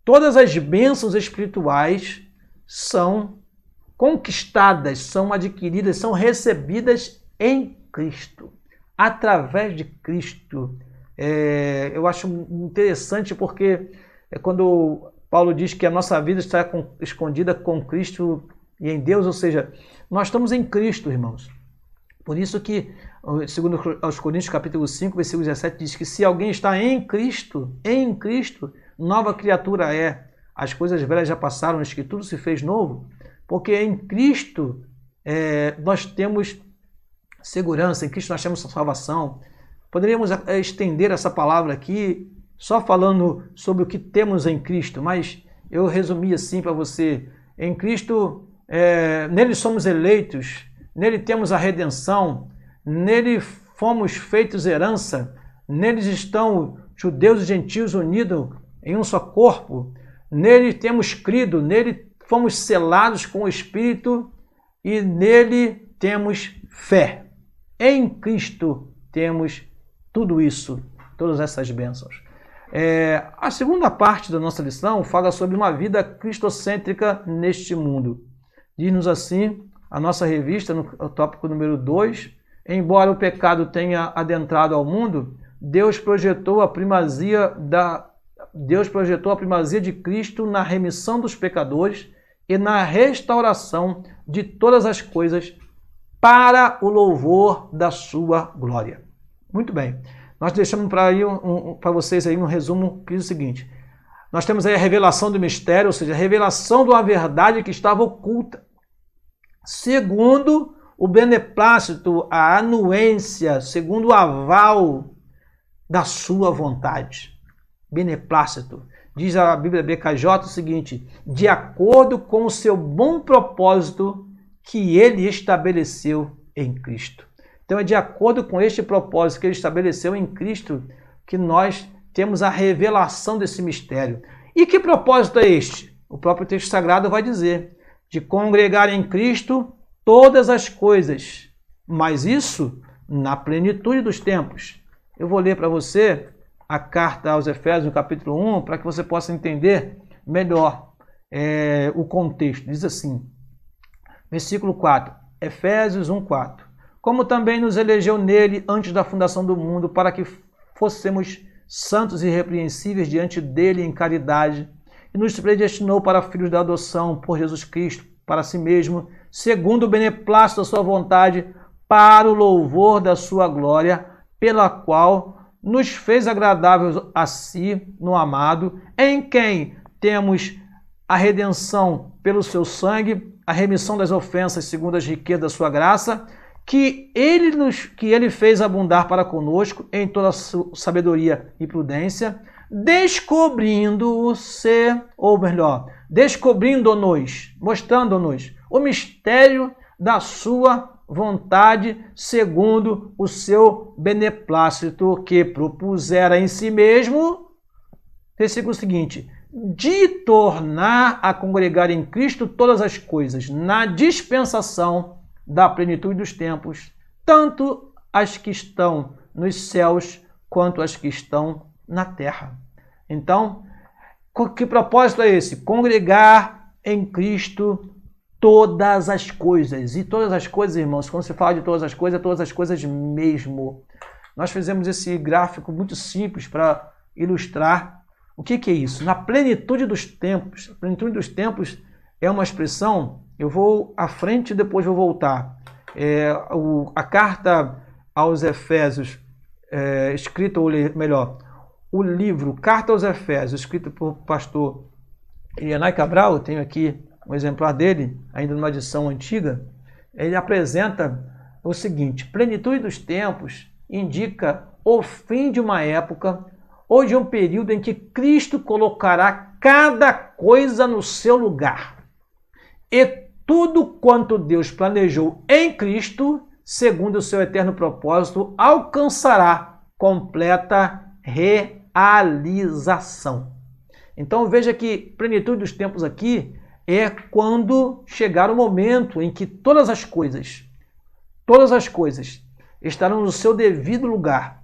todas as bênçãos espirituais são conquistadas, são adquiridas, são recebidas em Cristo, através de Cristo. Eu acho interessante porque quando Paulo diz que a nossa vida está escondida com Cristo e em Deus, ou seja, nós estamos em Cristo, irmãos. Por isso que, segundo aos Coríntios capítulo 5, versículo 17, diz que se alguém está em Cristo, nova criatura é. As coisas velhas já passaram, diz que tudo se fez novo, porque em Cristo nós temos segurança, em Cristo nós temos salvação. Poderíamos estender essa palavra aqui só falando sobre o que temos em Cristo, mas eu resumi assim para você. Em Cristo, nele somos eleitos, nele temos a redenção, nele fomos feitos herança, neles estão judeus e gentios unidos em um só corpo, nele temos crido, nele fomos selados com o Espírito e nele temos fé. Em Cristo temos tudo isso, todas essas bênçãos. A segunda parte da nossa lição fala sobre uma vida cristocêntrica neste mundo. Diz-nos assim a nossa revista, no tópico número 2, embora o pecado tenha adentrado ao mundo, Deus projetou a primazia de Cristo na remissão dos pecadores e na restauração de todas as coisas para o louvor da sua glória. Muito bem. Nós deixamos para vocês aí um resumo que diz o seguinte. Nós temos aí a revelação do mistério, ou seja, a revelação de uma verdade que estava oculta. Segundo o beneplácito, a anuência, segundo o aval da sua vontade. Beneplácito. Diz a Bíblia BKJ o seguinte, de acordo com o seu bom propósito que ele estabeleceu em Cristo. Então é de acordo com este propósito que ele estabeleceu em Cristo que nós temos a revelação desse mistério. E que propósito é este? O próprio texto sagrado vai dizer, de congregar em Cristo todas as coisas, mas isso na plenitude dos tempos. Eu vou ler para você a carta aos Efésios, no capítulo 1, para que você possa entender melhor o contexto. Diz assim, versículo 4, Efésios 1, 4. Como também nos elegeu nele antes da fundação do mundo, para que fôssemos santos e irrepreensíveis diante dele em caridade, e nos predestinou para filhos da adoção por Jesus Cristo, para si mesmo, segundo o beneplácito da sua vontade, para o louvor da sua glória, pela qual nos fez agradáveis a si no amado, em quem temos a redenção pelo seu sangue, a remissão das ofensas segundo as riquezas da sua graça, que ele fez abundar para conosco em toda a sabedoria e prudência, descobrindo-nos, mostrando-nos o mistério da sua vontade, segundo o seu beneplácito que propusera em si mesmo, versículo seguinte, de tornar a congregar em Cristo todas as coisas, na dispensação da plenitude dos tempos, tanto as que estão nos céus, quanto as que estão na terra. Então, que propósito é esse? Congregar em Cristo todas as coisas. E todas as coisas, irmãos, quando se fala de todas as coisas mesmo. Nós fizemos esse gráfico muito simples para ilustrar o que é isso. Na plenitude dos tempos. A plenitude dos tempos é uma expressão, eu vou à frente e depois vou voltar. A carta aos Efésios, escrita, ou melhor, o livro Carta aos Efésios, escrito por pastor Elianai Cabral, eu tenho aqui um exemplar dele, ainda numa edição antiga, ele apresenta o seguinte, plenitude dos tempos indica o fim de uma época ou de um período em que Cristo colocará cada coisa no seu lugar. E tudo quanto Deus planejou em Cristo, segundo o seu eterno propósito, alcançará completa realização. Então veja que plenitude dos tempos aqui é quando chegar o momento em que todas as coisas estarão no seu devido lugar,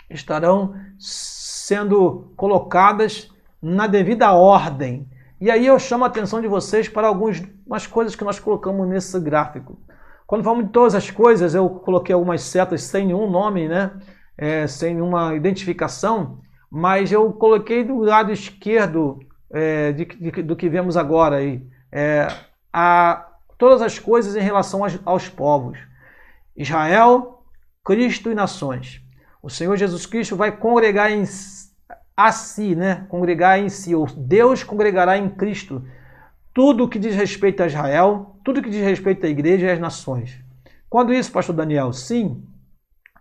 estarão sendo colocadas na devida ordem. E aí eu chamo a atenção de vocês para algumas coisas que nós colocamos nesse gráfico. Quando falamos de todas as coisas, eu coloquei algumas setas sem nenhum nome, né? Sem nenhuma identificação, mas eu coloquei do lado esquerdo do que vemos agora aí. A todas as coisas em relação aos povos. Israel, Cristo e nações. O Senhor Jesus Cristo vai congregar a si, né? Congregar em si, ou Deus congregará em Cristo tudo o que diz respeito a Israel, tudo que diz respeito à igreja e às nações. Quando isso, pastor Daniel? Sim,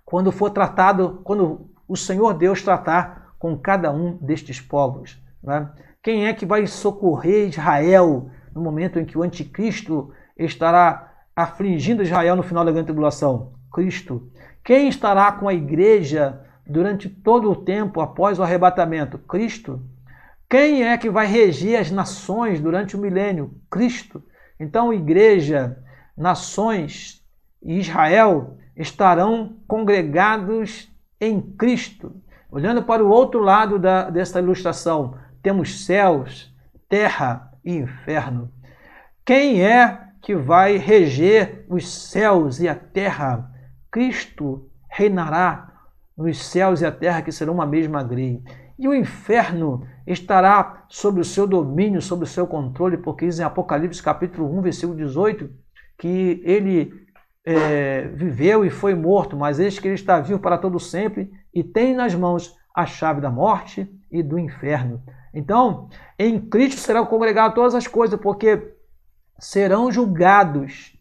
quando for tratado, quando o Senhor Deus tratar com cada um destes povos. Né? Quem é que vai socorrer Israel no momento em que o anticristo estará afligindo Israel no final da grande tribulação? Cristo. Quem estará com a igreja durante todo o tempo após o arrebatamento? Cristo. Quem é que vai reger as nações durante o milênio? Cristo. Então, igreja, nações e Israel estarão congregados em Cristo. Olhando para o outro lado dessa ilustração, temos céus, terra e inferno. Quem é que vai reger os céus e a terra? Cristo reinará nos céus e a terra, que serão uma mesma grei. E o inferno estará sob o seu domínio, sob o seu controle, porque diz em Apocalipse capítulo 1, versículo 18, que ele viveu e foi morto, mas eis que ele está vivo para todo sempre e tem nas mãos a chave da morte e do inferno. Então, em Cristo serão congregadas todas as coisas, porque serão julgados,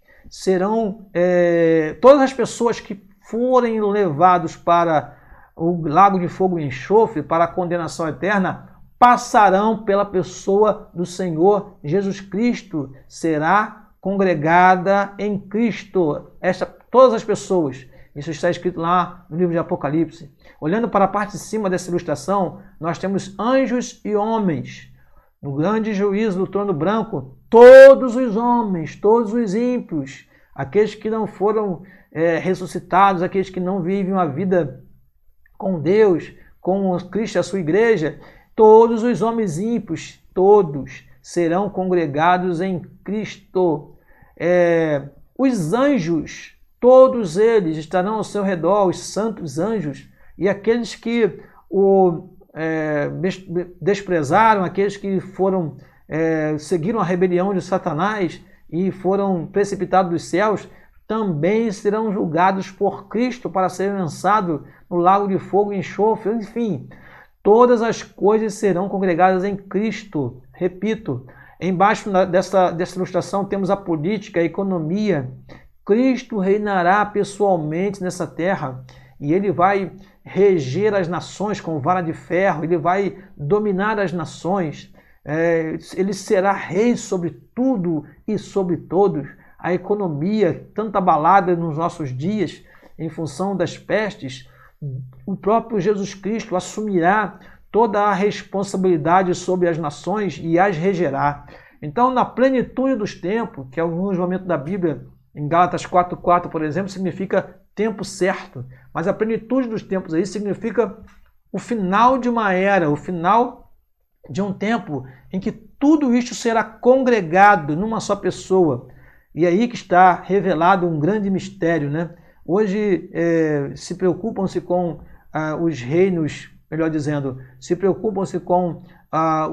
todas as pessoas que forem levados para o lago de fogo e enxofre, para a condenação eterna, passarão pela pessoa do Senhor Jesus Cristo. Será congregada em Cristo todas as pessoas. Isso está escrito lá no livro de Apocalipse. Olhando para a parte de cima dessa ilustração, nós temos anjos e homens. No grande juízo do trono branco, todos os homens, todos os ímpios, aqueles que não foram ressuscitados, aqueles que não vivem uma vida com Deus, com Cristo e a sua igreja, todos os homens ímpios, todos serão congregados em Cristo. Os anjos, todos eles estarão ao seu redor, os santos anjos, e aqueles que o desprezaram, aqueles que seguiram a rebelião de Satanás e foram precipitados dos céus, também serão julgados por Cristo para serem lançados no lago de fogo e enxofre. Enfim, todas as coisas serão congregadas em Cristo. Repito, embaixo dessa ilustração temos a política, a economia. Cristo reinará pessoalmente nessa terra e ele vai reger as nações com vara de ferro, ele vai dominar as nações, ele será rei sobre tudo e sobre todos. A economia, tanto abalada nos nossos dias, em função das pestes, o próprio Jesus Cristo assumirá toda a responsabilidade sobre as nações e as regerá. Então, na plenitude dos tempos, que em alguns momentos da Bíblia, em Gálatas 4:4, por exemplo, significa tempo certo, mas a plenitude dos tempos aí significa o final de uma era, o final de um tempo em que tudo isto será congregado numa só pessoa. E aí que está revelado um grande mistério, né? Hoje se preocupam-se com os reinos, melhor dizendo, se preocupam-se com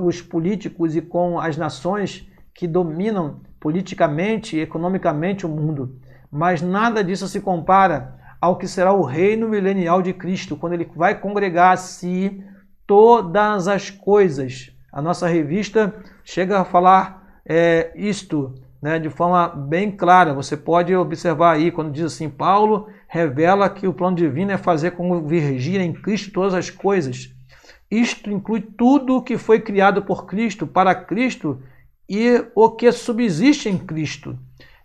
os políticos e com as nações que dominam politicamente e economicamente o mundo. Mas nada disso se compara ao que será o reino milenial de Cristo, quando ele vai congregar a si todas as coisas. A nossa revista chega a falar isto, né, de forma bem clara. Você pode observar aí, quando diz assim, Paulo revela que o plano divino é fazer convergir em Cristo todas as coisas. Isto inclui tudo o que foi criado por Cristo, para Cristo, e o que subsiste em Cristo.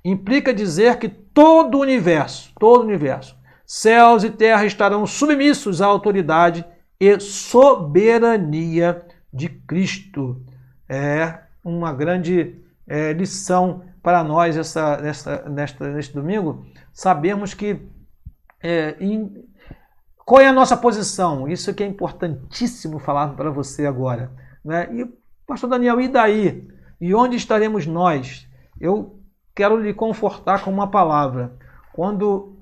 Implica dizer que todo o universo, céus e terra estarão submissos à autoridade e soberania de Cristo. É uma grande lição para nós neste domingo, sabermos que qual é a nossa posição. Isso que é importantíssimo falar para você agora, né? E, pastor Daniel, e daí? E onde estaremos nós? Eu quero lhe confortar com uma palavra. Quando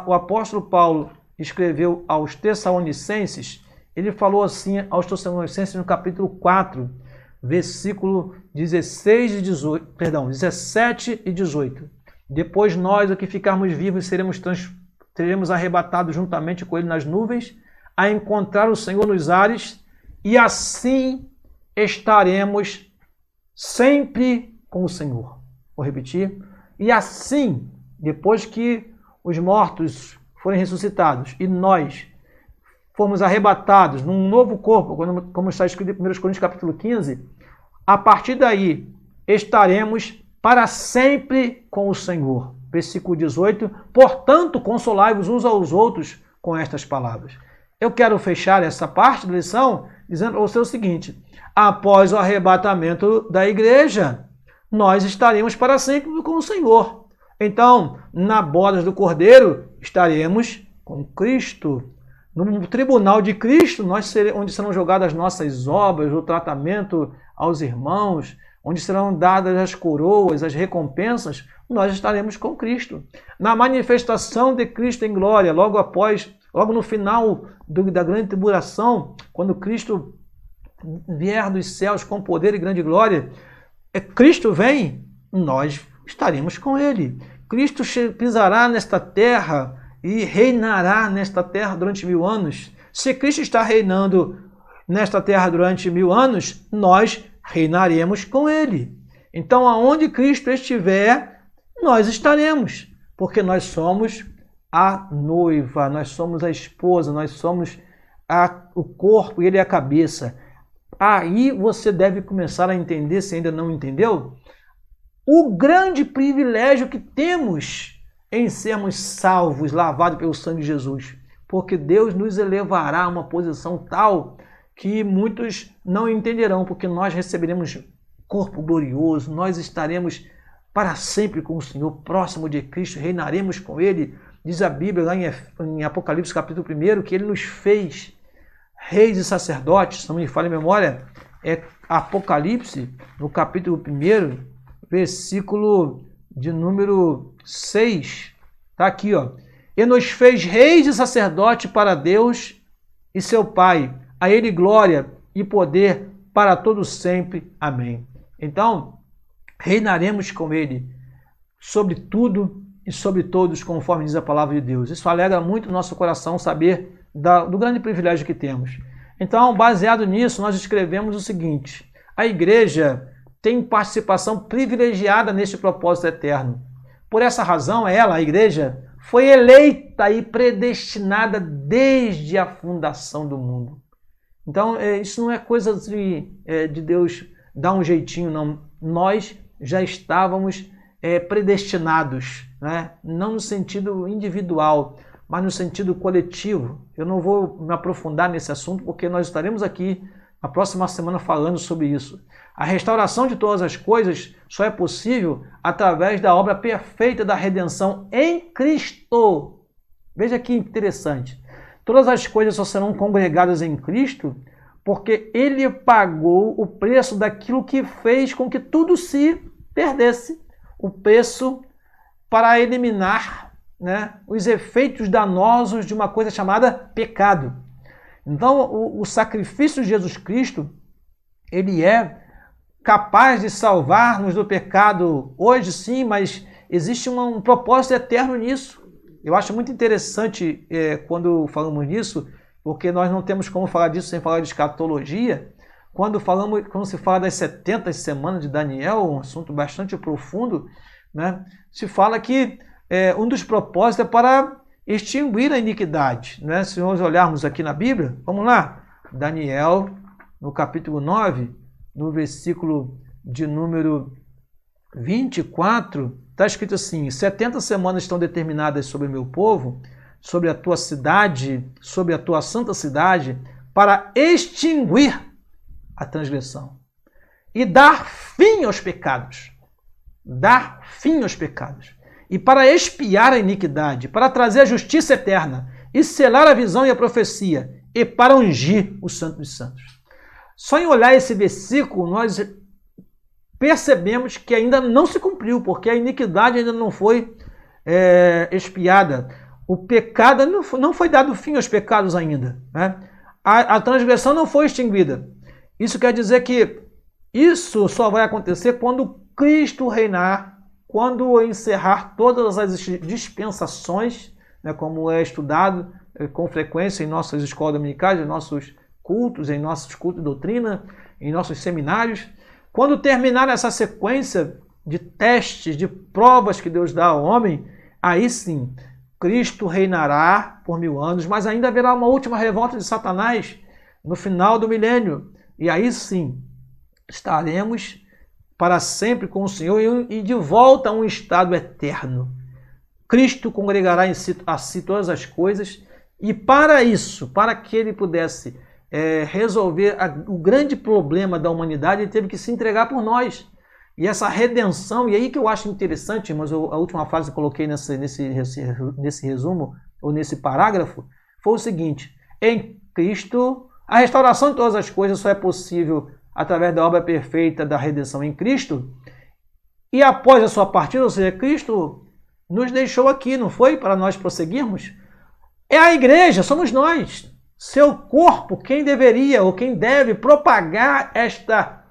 o apóstolo Paulo escreveu aos Tessalonicenses, ele falou assim aos Tessalonicenses no capítulo 4, versículo 16 e 18, perdão, 17 e 18. Depois nós, o que ficarmos vivos, seremos arrebatados juntamente com ele nas nuvens, a encontrar o Senhor nos ares, e assim estaremos sempre com o Senhor. Vou repetir. E assim, depois que os mortos forem ressuscitados e nós formos arrebatados num novo corpo, como está escrito em 1 Coríntios capítulo 15, a partir daí estaremos para sempre com o Senhor. Versículo 18. Portanto, consolai-vos uns aos outros com estas palavras. Eu quero fechar essa parte da lição dizendo ao seu o seguinte: após o arrebatamento da igreja, nós estaremos para sempre com o Senhor. Então, na boda do Cordeiro, estaremos com Cristo. No tribunal de Cristo, onde serão jogadas as nossas obras, o tratamento aos irmãos, onde serão dadas as coroas, as recompensas, nós estaremos com Cristo. Na manifestação de Cristo em glória, logo no final da grande tribulação, quando Cristo vier dos céus com poder e grande glória, Cristo vem, nós estaremos com Ele. Cristo pisará nesta terra e reinará nesta terra durante 1000 anos. Se Cristo está reinando nesta terra durante 1000 anos, nós reinaremos com Ele. Então, aonde Cristo estiver, nós estaremos, porque nós somos a noiva, nós somos a esposa, nós somos o corpo e Ele é a cabeça. Aí você deve começar a entender, se ainda não entendeu, o grande privilégio que temos em sermos salvos, lavados pelo sangue de Jesus. Porque Deus nos elevará a uma posição tal que muitos não entenderão, porque nós receberemos corpo glorioso, nós estaremos para sempre com o Senhor, próximo de Cristo, reinaremos com Ele. Diz a Bíblia lá em Apocalipse capítulo 1, que Ele nos fez reis e sacerdotes, se não me falha a memória, é Apocalipse, no capítulo 1, versículo de número 6, está aqui, ó. E nos fez reis e sacerdote para Deus e seu Pai, a Ele glória e poder para todos sempre. Amém. Então, reinaremos com Ele sobre tudo e sobre todos, conforme diz a palavra de Deus. Isso alegra muito o nosso coração saber do grande privilégio que temos. Então, baseado nisso, nós escrevemos o seguinte: a igreja tem participação privilegiada neste propósito eterno. Por essa razão, a igreja, foi eleita e predestinada desde a fundação do mundo. Então, isso não é coisa de Deus dar um jeitinho, não. Nós já estávamos predestinados, né? Não no sentido individual, mas no sentido coletivo. Eu não vou me aprofundar nesse assunto, porque nós estaremos aqui na próxima semana falando sobre isso. A restauração de todas as coisas só é possível através da obra perfeita da redenção em Cristo. Veja que interessante. Todas as coisas só serão congregadas em Cristo porque Ele pagou o preço daquilo que fez com que tudo se perdesse. O preço para eliminar, né, os efeitos danosos de uma coisa chamada pecado. Então, o sacrifício de Jesus Cristo, ele é capaz de salvar-nos do pecado hoje, sim, mas existe um propósito eterno nisso. Eu acho muito interessante quando falamos nisso, porque nós não temos como falar disso sem falar de escatologia. Quando se fala das 70 semanas de Daniel, um assunto bastante profundo, né, se fala que um dos propósitos é para extinguir a iniquidade, né? Se nós olharmos aqui na Bíblia, vamos lá, Daniel, no capítulo 9, no versículo de número 24, está escrito assim: 70 semanas estão determinadas sobre o meu povo, sobre a tua cidade, sobre a tua santa cidade, para extinguir a transgressão e dar fim aos pecados. Dar fim aos pecados. E para expiar a iniquidade, para trazer a justiça eterna, e selar a visão e a profecia, e para ungir o Santo dos Santos. Só em olhar esse versículo, nós percebemos que ainda não se cumpriu, porque a iniquidade ainda não foi expiada. O pecado não foi dado fim aos pecados ainda, né? A transgressão não foi extinguida. Isso quer dizer que Isso só vai acontecer quando Cristo reinar, quando encerrar todas as dispensações, né, como é estudado com frequência em nossas escolas dominicais, em nossos cultos de doutrina, em nossos seminários. Quando terminar essa sequência de testes, de provas que Deus dá ao homem, aí sim, Cristo reinará por 1000 anos, mas ainda haverá uma última revolta de Satanás no final do milênio. E aí sim, estaremos para sempre com o Senhor e de volta a um estado eterno. Cristo congregará a si todas as coisas e para isso, para que ele pudesse resolver o grande problema da humanidade, ele teve que se entregar por nós. E essa redenção, e aí que eu acho interessante, mas a última frase que eu coloquei nesse resumo, ou nesse parágrafo, foi o seguinte: em Cristo, a restauração de todas as coisas só é possível através da obra perfeita da redenção em Cristo, e após a sua partida, ou seja, Cristo nos deixou aqui, não foi? Para nós prosseguirmos. É a igreja, somos nós, seu corpo, quem deveria ou quem deve propagar esta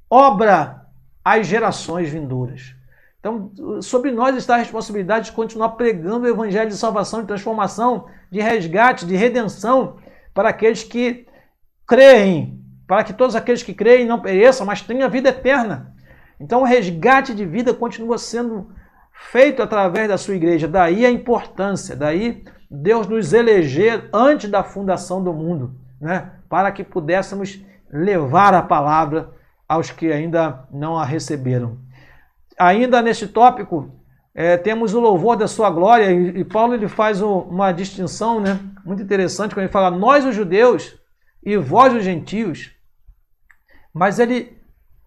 obra às gerações vindouras. Então, sobre nós está a responsabilidade de continuar pregando o evangelho de salvação, de transformação, de resgate, de redenção para aqueles que creem, para que todos aqueles que creem não pereçam, mas tenham a vida eterna. Então, o resgate de vida continua sendo feito através da sua igreja. Daí a importância, daí Deus nos eleger antes da fundação do mundo, né? Para que pudéssemos levar a palavra aos que ainda não a receberam. Ainda neste tópico, temos o louvor da sua glória, e Paulo ele faz uma distinção, né, muito interessante, quando ele fala nós os judeus e vós os gentios. Mas ele,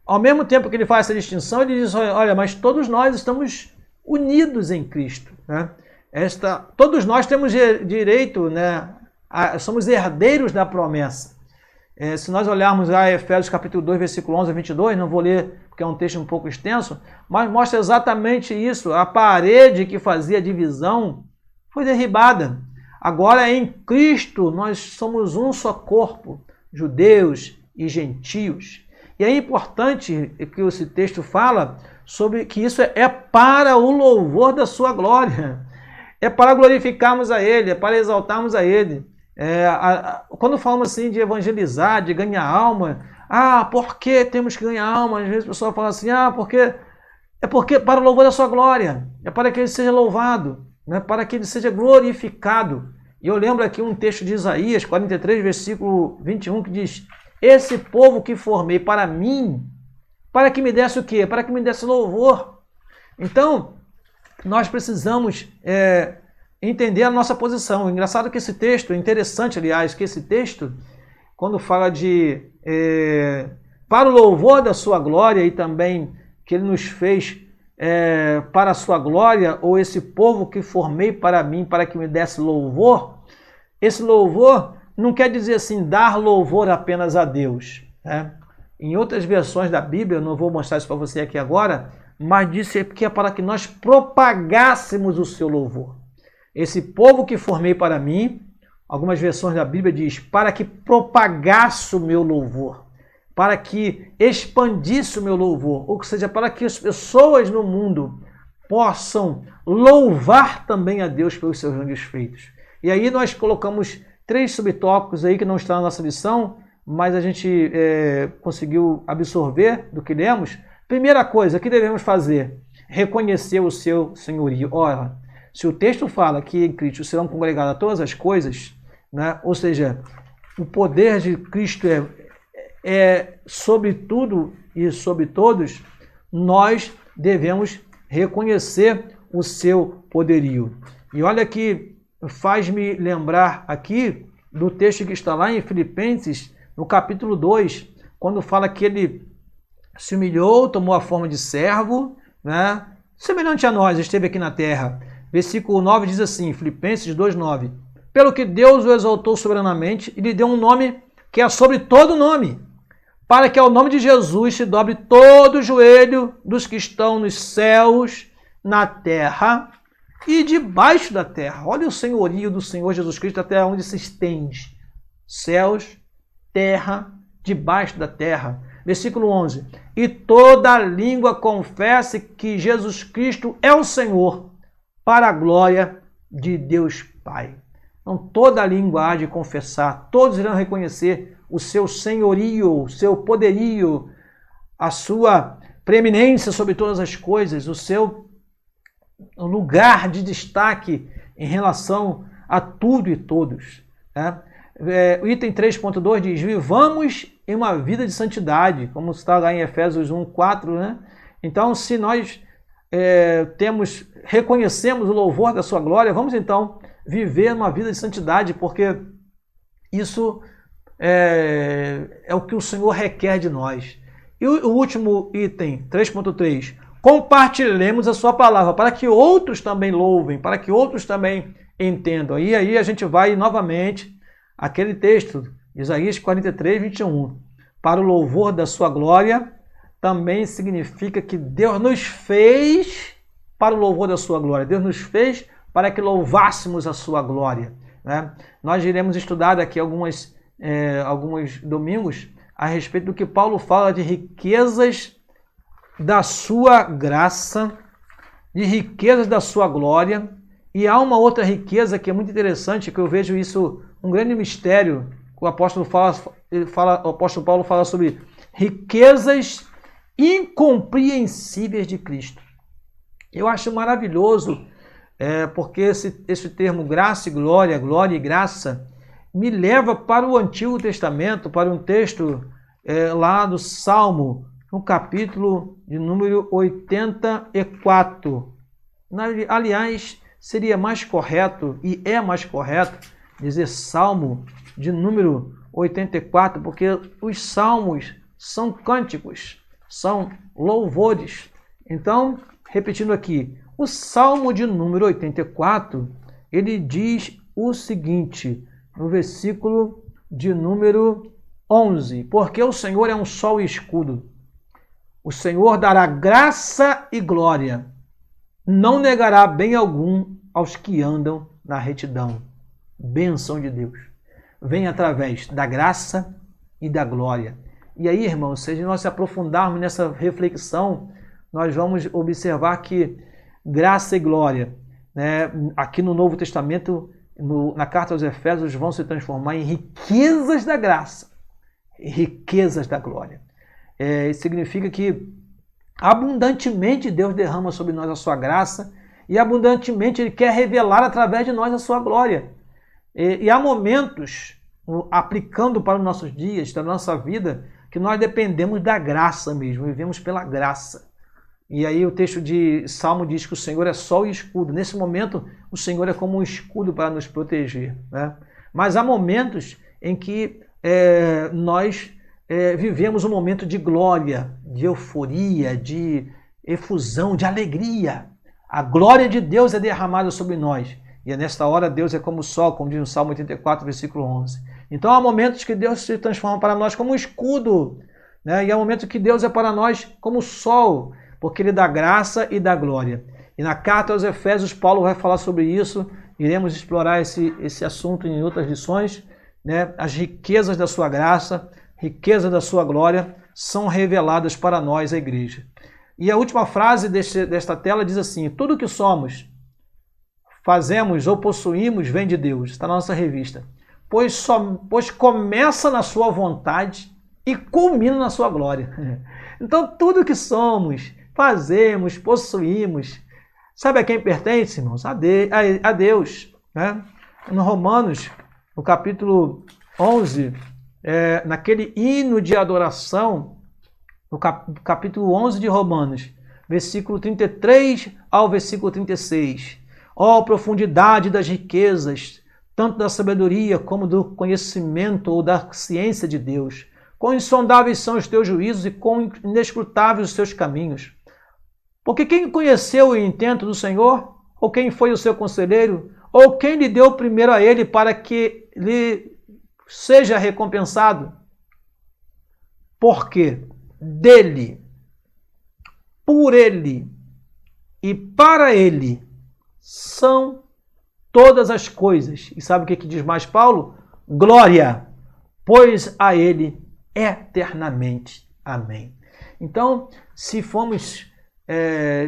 ao mesmo tempo que ele faz essa distinção, ele diz, olha, mas todos nós estamos unidos em Cristo, né? Todos nós temos direito, né, somos herdeiros da promessa. Se nós olharmos lá Efésios capítulo 2, versículo 11 a 22, não vou ler porque é um texto um pouco extenso, mas mostra exatamente isso. A parede que fazia divisão foi derribada. Agora em Cristo nós somos um só corpo, judeus e gentios. E é importante que esse texto fala sobre que isso é para o louvor da sua glória. É para glorificarmos a Ele, é para exaltarmos a Ele. Quando falamos assim de evangelizar, de ganhar alma, por que temos que ganhar alma? Às vezes a pessoa fala assim, porque para o louvor da sua glória, é para que ele seja louvado, né? Para que ele seja glorificado. E eu lembro aqui um texto de Isaías 43, versículo 21, que diz, esse povo que formei para mim, para que me desse o quê? Para que me desse louvor. Então, nós precisamos entender a nossa posição. Engraçado que esse texto, interessante, aliás, que esse texto, quando fala de para o louvor da sua glória e também que ele nos fez para a sua glória, ou esse povo que formei para mim, para que me desse louvor, esse louvor não quer dizer assim, dar louvor apenas a Deus, né? Em outras versões da Bíblia, eu não vou mostrar isso para você aqui agora, mas disse que é para que nós propagássemos o seu louvor. Esse povo que formei para mim, algumas versões da Bíblia diz, para que propagasse o meu louvor, para que expandisse o meu louvor, ou seja, para que as pessoas no mundo possam louvar também a Deus pelos seus grandes feitos. E aí nós colocamos 3 subtópicos aí que não estão na nossa lição, mas a gente conseguiu absorver do que lemos. Primeira coisa, o que devemos fazer? Reconhecer o seu senhorio. Ora, se o texto fala que em Cristo serão congregadas todas as coisas, né? Ou seja, o poder de Cristo é sobre tudo e sobre todos, nós devemos reconhecer o seu poderio. E olha que faz-me lembrar aqui do texto que está lá em Filipenses, no capítulo 2, quando fala que ele se humilhou, tomou a forma de servo, né? Semelhante a nós, esteve aqui na terra. Versículo 9 diz assim, Filipenses 2,9. Pelo que Deus o exaltou soberanamente e lhe deu um nome que é sobre todo nome, para que ao nome de Jesus se dobre todo o joelho dos que estão nos céus, na terra e debaixo da terra. Olha o senhorio do Senhor Jesus Cristo até onde se estende. Céus, terra, debaixo da terra. versículo 11. E toda língua confesse que Jesus Cristo é o Senhor, para a glória de Deus Pai. Então toda língua há de confessar, todos irão reconhecer o seu senhorio, o seu poderio, a sua preeminência sobre todas as coisas, o seu lugar de destaque em relação a tudo e todos. O item 3.2 diz, vivamos em uma vida de santidade, como está lá em Efésios 1:4, né? Então, se nós reconhecemos o louvor da sua glória, vamos então viver uma vida de santidade, porque isso é o que o Senhor requer de nós. E o último item, 3.3, compartilhemos a sua palavra, para que outros também louvem, para que outros também entendam. E aí a gente vai novamente aquele texto, Isaías 43:21. Para o louvor da sua glória, também significa que Deus nos fez para o louvor da sua glória. Deus nos fez para que louvássemos a sua glória. Né? Nós iremos estudar daqui alguns domingos a respeito do que Paulo fala de riquezas da sua graça, de riquezas da sua glória. E há uma outra riqueza que é muito interessante, que eu vejo isso um grande mistério. O apóstolo Paulo fala sobre riquezas incompreensíveis de Cristo. Eu acho maravilhoso, porque esse termo graça e glória, glória e graça, me leva para o Antigo Testamento, para um texto lá do Salmo, no capítulo de número 84. Aliás, seria mais correto, e é mais correto, dizer Salmo de número 84, porque os salmos são cânticos, são louvores. Então, repetindo aqui, o Salmo de número 84, ele diz o seguinte, no versículo de número 11, porque o Senhor é um sol e escudo, o Senhor dará graça e glória, não negará bem algum aos que andam na retidão. Bênção de Deus. Vem através da graça e da glória. E aí, irmãos, se nós se aprofundarmos nessa reflexão, nós vamos observar que graça e glória, né, aqui no Novo Testamento, na carta aos Efésios, vão se transformar em riquezas da graça, riquezas da glória. Isso significa que abundantemente Deus derrama sobre nós a sua graça e abundantemente Ele quer revelar através de nós a sua glória. E há momentos, aplicando para os nossos dias, da nossa vida, que nós dependemos da graça mesmo, vivemos pela graça. E aí o texto de Salmo diz que o Senhor é sol e escudo. Nesse momento, o Senhor é como um escudo para nos proteger. Né? Mas há momentos em que nós vivemos um momento de glória, de euforia, de efusão, de alegria. A glória de Deus é derramada sobre nós. E nesta hora Deus é como o sol, como diz no Salmo 84, versículo 11. Então há momentos que Deus se transforma para nós como um escudo. Né? E há momentos que Deus é para nós como o sol, porque Ele dá graça e dá glória. E na carta aos Efésios, Paulo vai falar sobre isso. Iremos explorar esse assunto em outras lições. Né? As riquezas da sua graça, riquezas da sua glória, são reveladas para nós, a igreja. E a última frase desta tela diz assim: tudo que somos, fazemos ou possuímos vem de Deus. Está na nossa revista. Pois começa na sua vontade e culmina na sua glória. Então tudo que somos, fazemos, possuímos, sabe a quem pertence, irmãos? A Deus. Né? No Romanos, no capítulo 11, naquele hino de adoração, no capítulo 11 de Romanos, versículo 33 ao versículo 36. Ó profundidade das riquezas, tanto da sabedoria como do conhecimento ou da ciência de Deus. Quão insondáveis são os teus juízos e quão inescrutáveis os seus caminhos. Porque quem conheceu o intento do Senhor? Ou quem foi o seu conselheiro? Ou quem lhe deu primeiro a ele para que lhe seja recompensado? Porque dele, por ele e para ele são todas as coisas. E sabe o que diz mais Paulo? Glória, pois a ele eternamente Amém. Então, se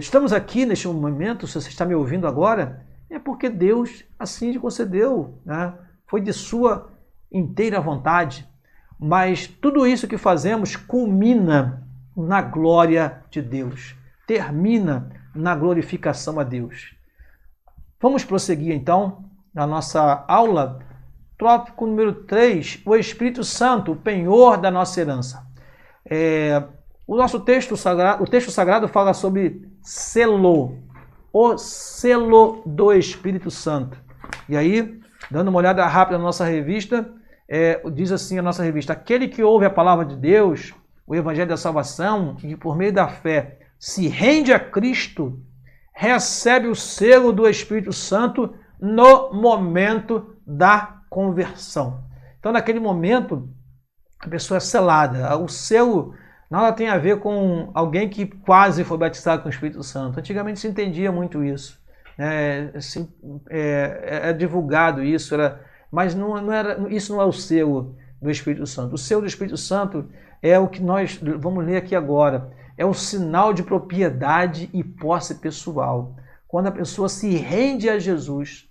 estamos aqui neste momento, se você está me ouvindo agora, é porque Deus assim te concedeu, né? Foi de sua inteira vontade. Mas tudo isso que fazemos culmina na glória de Deus, termina na glorificação a Deus. Vamos prosseguir então na nossa aula. Tópico número 3, o Espírito Santo, o penhor da nossa herança. O texto sagrado fala sobre selo, o selo do Espírito Santo. E aí, dando uma olhada rápida na nossa revista, diz assim a nossa revista: aquele que ouve a palavra de Deus, o Evangelho da Salvação, e por meio da fé se rende a Cristo, recebe o selo do Espírito Santo no momento da conversão. Então, naquele momento, a pessoa é selada. O selo nada tem a ver com alguém que quase foi batizado com o Espírito Santo. Antigamente se entendia muito isso. É divulgado isso, mas isso não é o selo do Espírito Santo. O selo do Espírito Santo é o que nós vamos ler aqui agora. É o sinal de propriedade e posse pessoal. Quando a pessoa se rende a Jesus,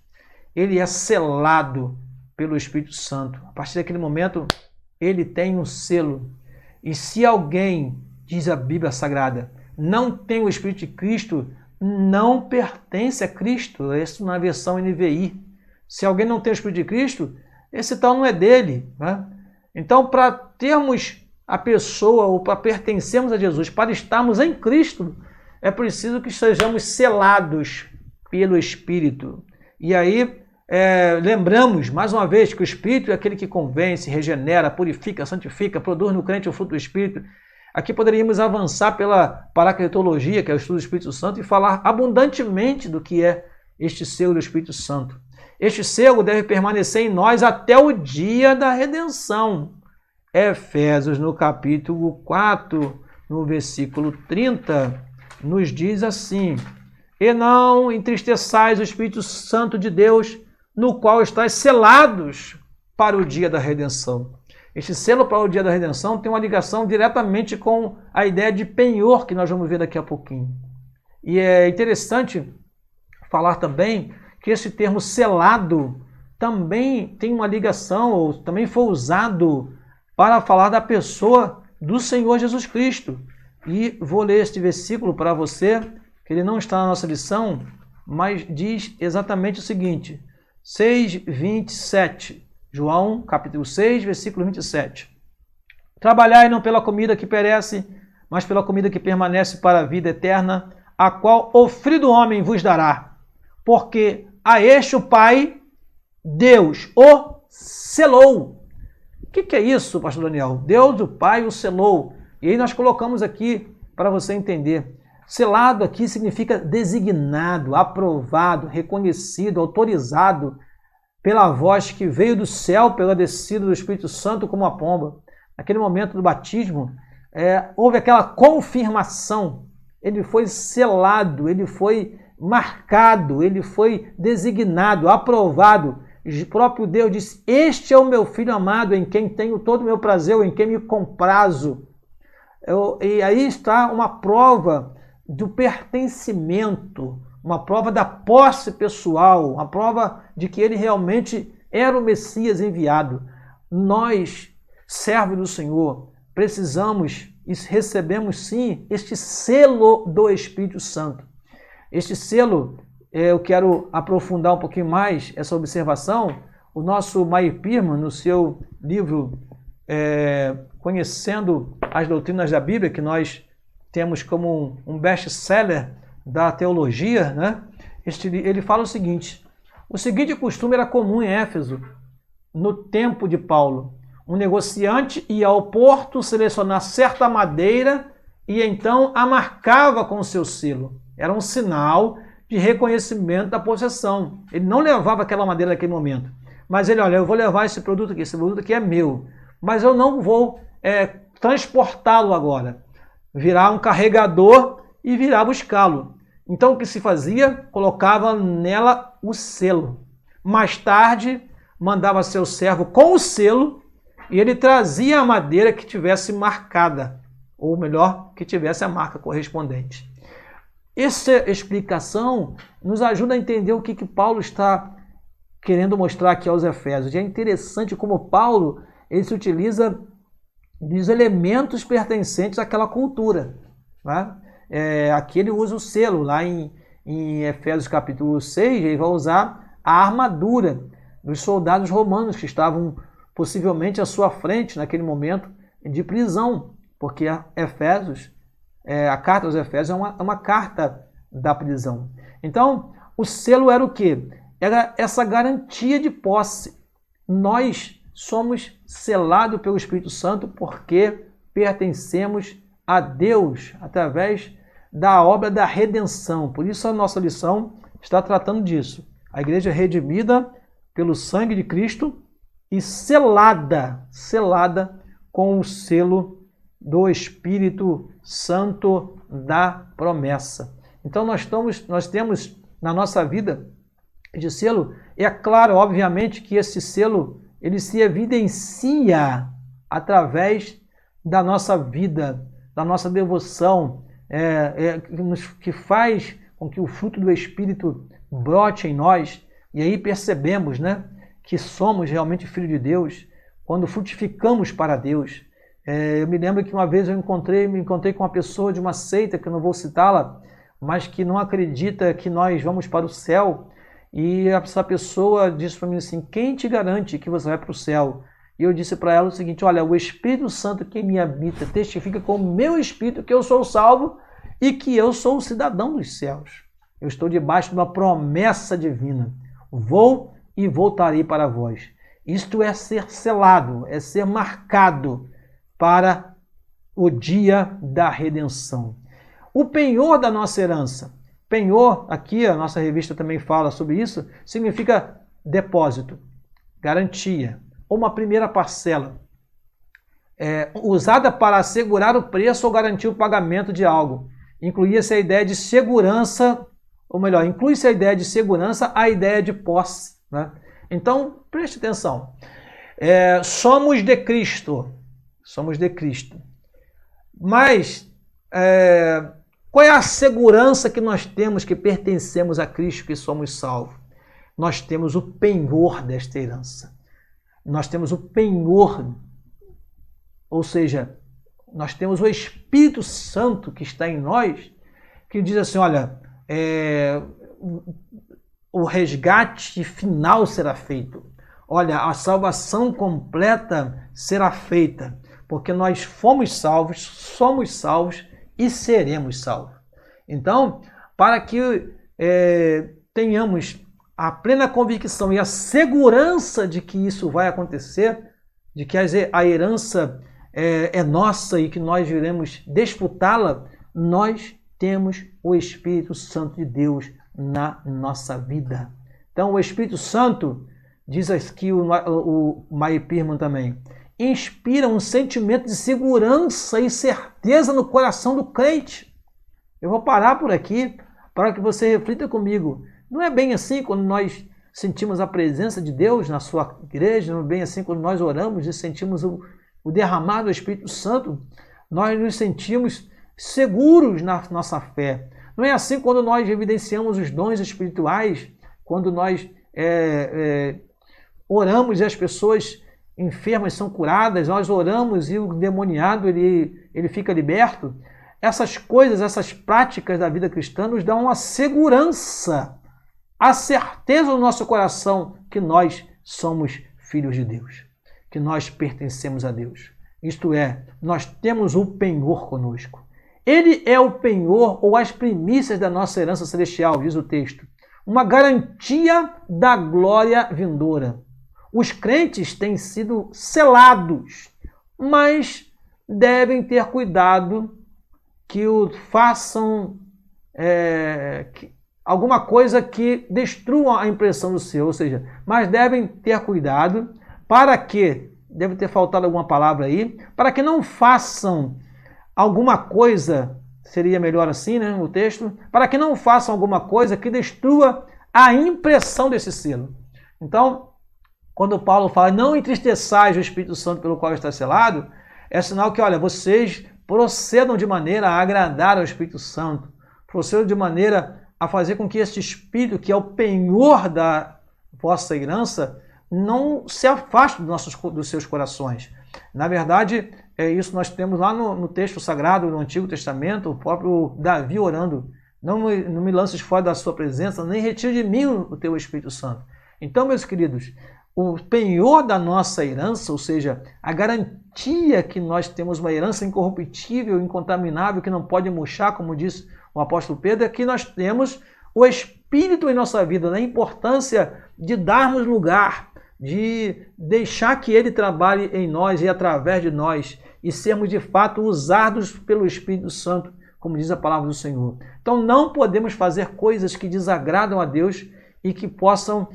ele é selado pelo Espírito Santo. A partir daquele momento, ele tem um selo. E se alguém, diz a Bíblia Sagrada, não tem o Espírito de Cristo, não pertence a Cristo. Isso na versão NVI. Se alguém não tem o Espírito de Cristo, esse tal não é dele, né? Então, para termos a pessoa, ou para pertencermos a Jesus, para estarmos em Cristo, é preciso que sejamos selados pelo Espírito. E aí, lembramos, mais uma vez, que o Espírito é aquele que convence, regenera, purifica, santifica, produz no crente o fruto do Espírito. Aqui poderíamos avançar pela paracletologia, que é o estudo do Espírito Santo, e falar abundantemente do que é este selo do Espírito Santo. Este selo deve permanecer em nós até o dia da redenção. Efésios, no capítulo 4, no versículo 30, nos diz assim: e não entristeçais o Espírito Santo de Deus, no qual estáis selados para o dia da redenção. Este selo para o dia da redenção tem uma ligação diretamente com a ideia de penhor, que nós vamos ver daqui a pouquinho. E é interessante falar também que esse termo selado também tem uma ligação, ou também foi usado para falar da pessoa do Senhor Jesus Cristo. E vou ler este versículo para você, que ele não está na nossa lição, mas diz exatamente o seguinte: 6:27. João, capítulo 6, versículo 27. Trabalhai não pela comida que perece, mas pela comida que permanece para a vida eterna, a qual o Filho do Homem vos dará. Porque a este o Pai, Deus, o selou. O que é isso, pastor Daniel? Deus, o Pai, o selou. E aí nós colocamos aqui para você entender. Selado aqui significa designado, aprovado, reconhecido, autorizado pela voz que veio do céu, pela descida do Espírito Santo como uma pomba. Naquele momento do batismo, houve aquela confirmação. Ele foi selado, ele foi marcado, ele foi designado, aprovado. O próprio Deus disse: este é o meu Filho amado, em quem tenho todo o meu prazer, em quem me comprazo. E aí está uma prova do pertencimento, uma prova da posse pessoal, uma prova de que ele realmente era o Messias enviado. Nós, servos do Senhor, precisamos e recebemos sim este selo do Espírito Santo. Este selo, eu quero aprofundar um pouquinho mais essa observação. O nosso Meir Pirman, no seu livro Conhecendo as Doutrinas da Bíblia, que nós temos como um best-seller da teologia, né? Ele fala o seguinte: o seguinte costume era comum em Éfeso, no tempo de Paulo. Um negociante ia ao porto selecionar certa madeira e então a marcava com o seu selo. Era um sinal de reconhecimento da possessão. Ele não levava aquela madeira naquele momento, mas ele: olha, eu vou levar esse produto aqui é meu, mas eu não vou transportá-lo agora. Virar um carregador e virar buscá-lo. Então o que se fazia? Colocava nela o selo. Mais tarde, mandava seu servo com o selo e ele trazia a madeira que tivesse marcada. ou melhor, que tivesse a marca correspondente. Essa explicação nos ajuda a entender o que Paulo está querendo mostrar aqui aos Efésios. E é interessante como Paulo ele se utiliza dos elementos pertencentes àquela cultura. Né? Aqui ele usa o selo, lá em Efésios capítulo 6, ele vai usar a armadura dos soldados romanos que estavam possivelmente à sua frente naquele momento de prisão, porque Efésios, a carta aos Efésios é uma carta da prisão. Então, o selo era o quê? Era essa garantia de posse. Nós somos selados pelo Espírito Santo porque pertencemos a Deus através da obra da redenção. Por isso a nossa lição está tratando disso. A igreja é redimida pelo sangue de Cristo e selada com o selo do Espírito Santo da promessa. Então nós temos na nossa vida de selo, é claro, obviamente, que esse selo ele se evidencia através da nossa vida, da nossa devoção, que faz com que o fruto do Espírito brote em nós, e aí percebemos, né, que somos realmente filhos de Deus, quando frutificamos para Deus. Eu me lembro que uma vez me encontrei com uma pessoa de uma seita, que eu não vou citá-la, mas que não acredita que nós vamos para o céu, e essa pessoa disse para mim assim, quem te garante que você vai para o céu? E eu disse para ela o seguinte, olha, o Espírito Santo que me habita testifica com o meu Espírito que eu sou salvo e que eu sou o cidadão dos céus. Eu estou debaixo de uma promessa divina. Vou e voltarei para vós. Isto é ser selado, é ser marcado para o dia da redenção. O penhor da nossa herança. Penhor, aqui a nossa revista também fala sobre isso, significa depósito, garantia, ou uma primeira parcela, usada para assegurar o preço ou garantir o pagamento de algo. Incluía-se a ideia de segurança, ou melhor, inclui-se a ideia de segurança, a ideia de posse. Né? Então, preste atenção. Somos de Cristo. Mas, qual é a segurança que nós temos que pertencemos a Cristo, que somos salvos? Nós temos o penhor desta herança. Nós temos o penhor, ou seja, nós temos o Espírito Santo que está em nós, que diz assim, olha, o resgate final será feito. Olha, a salvação completa será feita, porque nós fomos salvos, somos salvos e seremos salvos. Então, para que tenhamos a plena convicção e a segurança de que isso vai acontecer, de que a herança é nossa e que nós iremos disputá-la, nós temos o Espírito Santo de Deus na nossa vida. Então, o Espírito Santo, diz aqui o Meyer Pearman também, inspira um sentimento de segurança e certeza no coração do crente. Eu vou parar por aqui para que você reflita comigo. Não é bem assim quando nós sentimos a presença de Deus na sua igreja, não é bem assim quando nós oramos e sentimos o derramar do Espírito Santo, nós nos sentimos seguros na nossa fé. Não é assim quando nós evidenciamos os dons espirituais, quando nós oramos e as pessoas enfermas são curadas, nós oramos e o demoniado ele fica liberto. Essas coisas, essas práticas da vida cristã nos dão uma segurança, a certeza no nosso coração que nós somos filhos de Deus, que nós pertencemos a Deus. Isto é, nós temos o penhor conosco. Ele é o penhor ou as primícias da nossa herança celestial, diz o texto. Uma garantia da glória vindoura. Os crentes têm sido selados, mas devem ter cuidado que façam alguma coisa que destrua a impressão do seu, ou seja, mas devem ter cuidado para que, deve ter faltado alguma palavra aí, para que não façam alguma coisa, seria melhor assim, né, o texto, para que não façam alguma coisa que destrua a impressão desse selo. Então, quando Paulo fala, não entristeçais o Espírito Santo pelo qual está selado, é sinal que, olha, vocês procedam de maneira a agradar ao Espírito Santo, procedam de maneira a fazer com que este Espírito, que é o penhor da vossa herança, não se afaste dos seus corações. Na verdade, é isso nós temos lá no texto sagrado, no Antigo Testamento, o próprio Davi orando: não me lances fora da sua presença, nem retire de mim o teu Espírito Santo. Então, meus queridos, o penhor da nossa herança, ou seja, a garantia que nós temos uma herança incorruptível, incontaminável, que não pode murchar, como disse o apóstolo Pedro, é que nós temos o Espírito em nossa vida, da importância de darmos lugar, de deixar que Ele trabalhe em nós e através de nós, e sermos de fato usados pelo Espírito Santo, como diz a palavra do Senhor. Então não podemos fazer coisas que desagradam a Deus e que possam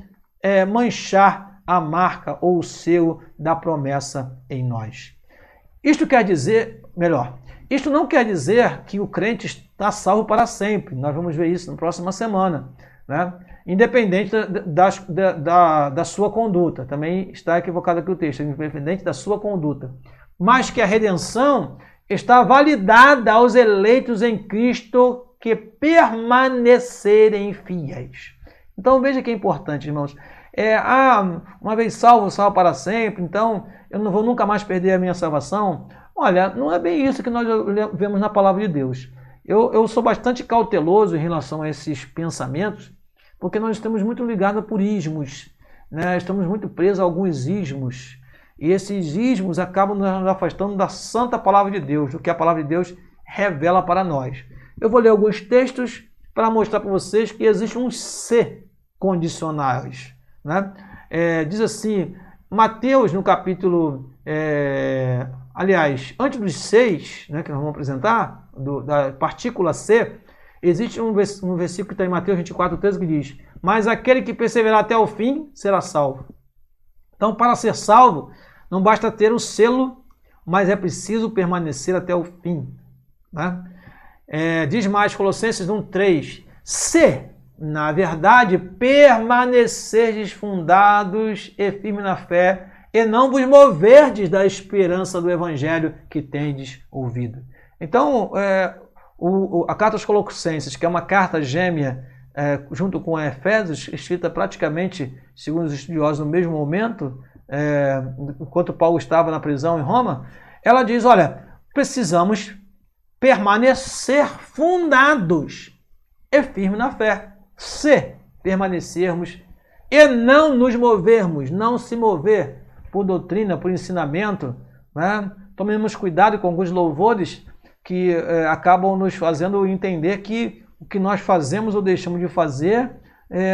manchar a marca ou o selo da promessa em nós. Isto não quer dizer que o crente está salvo para sempre. Nós vamos ver isso na próxima semana, né? Independente da sua conduta. Também está equivocado aqui o texto, independente da sua conduta. Mas que a redenção está validada aos eleitos em Cristo que permanecerem fiéis. Então veja que é importante, irmãos. Uma vez salvo, salvo para sempre, então eu não vou nunca mais perder a minha salvação. Olha, não é bem isso que nós vemos na palavra de Deus. Eu sou bastante cauteloso em relação a esses pensamentos, porque nós estamos muito ligados por ismos, né? Estamos muito presos a alguns ismos, e esses ismos acabam nos afastando da santa palavra de Deus, do que a palavra de Deus revela para nós. Eu vou ler alguns textos para mostrar para vocês que existem uns C condicionais, né? Diz assim, Mateus no capítulo, antes dos 6, né, que nós vamos apresentar, da partícula C, existe um versículo que está em Mateus 24:13 que diz: mas aquele que perseverar até o fim será salvo. Então, para ser salvo, não basta ter o selo, mas é preciso permanecer até o fim, né? Diz mais Colossenses 1:3: se, na verdade, permanecerdes fundados e firmes na fé, e não vos moverdes da esperança do evangelho que tendes ouvido. Então, a carta aos Colossenses, que é uma carta gêmea, junto com a Efésios, escrita praticamente, segundo os estudiosos, no mesmo momento, enquanto Paulo estava na prisão em Roma, ela diz, olha, precisamos permanecer fundados e firmes na fé. Se permanecermos e não nos movermos, não se mover por doutrina, por ensinamento, né? Tomemos cuidado com alguns louvores que acabam nos fazendo entender que o que nós fazemos ou deixamos de fazer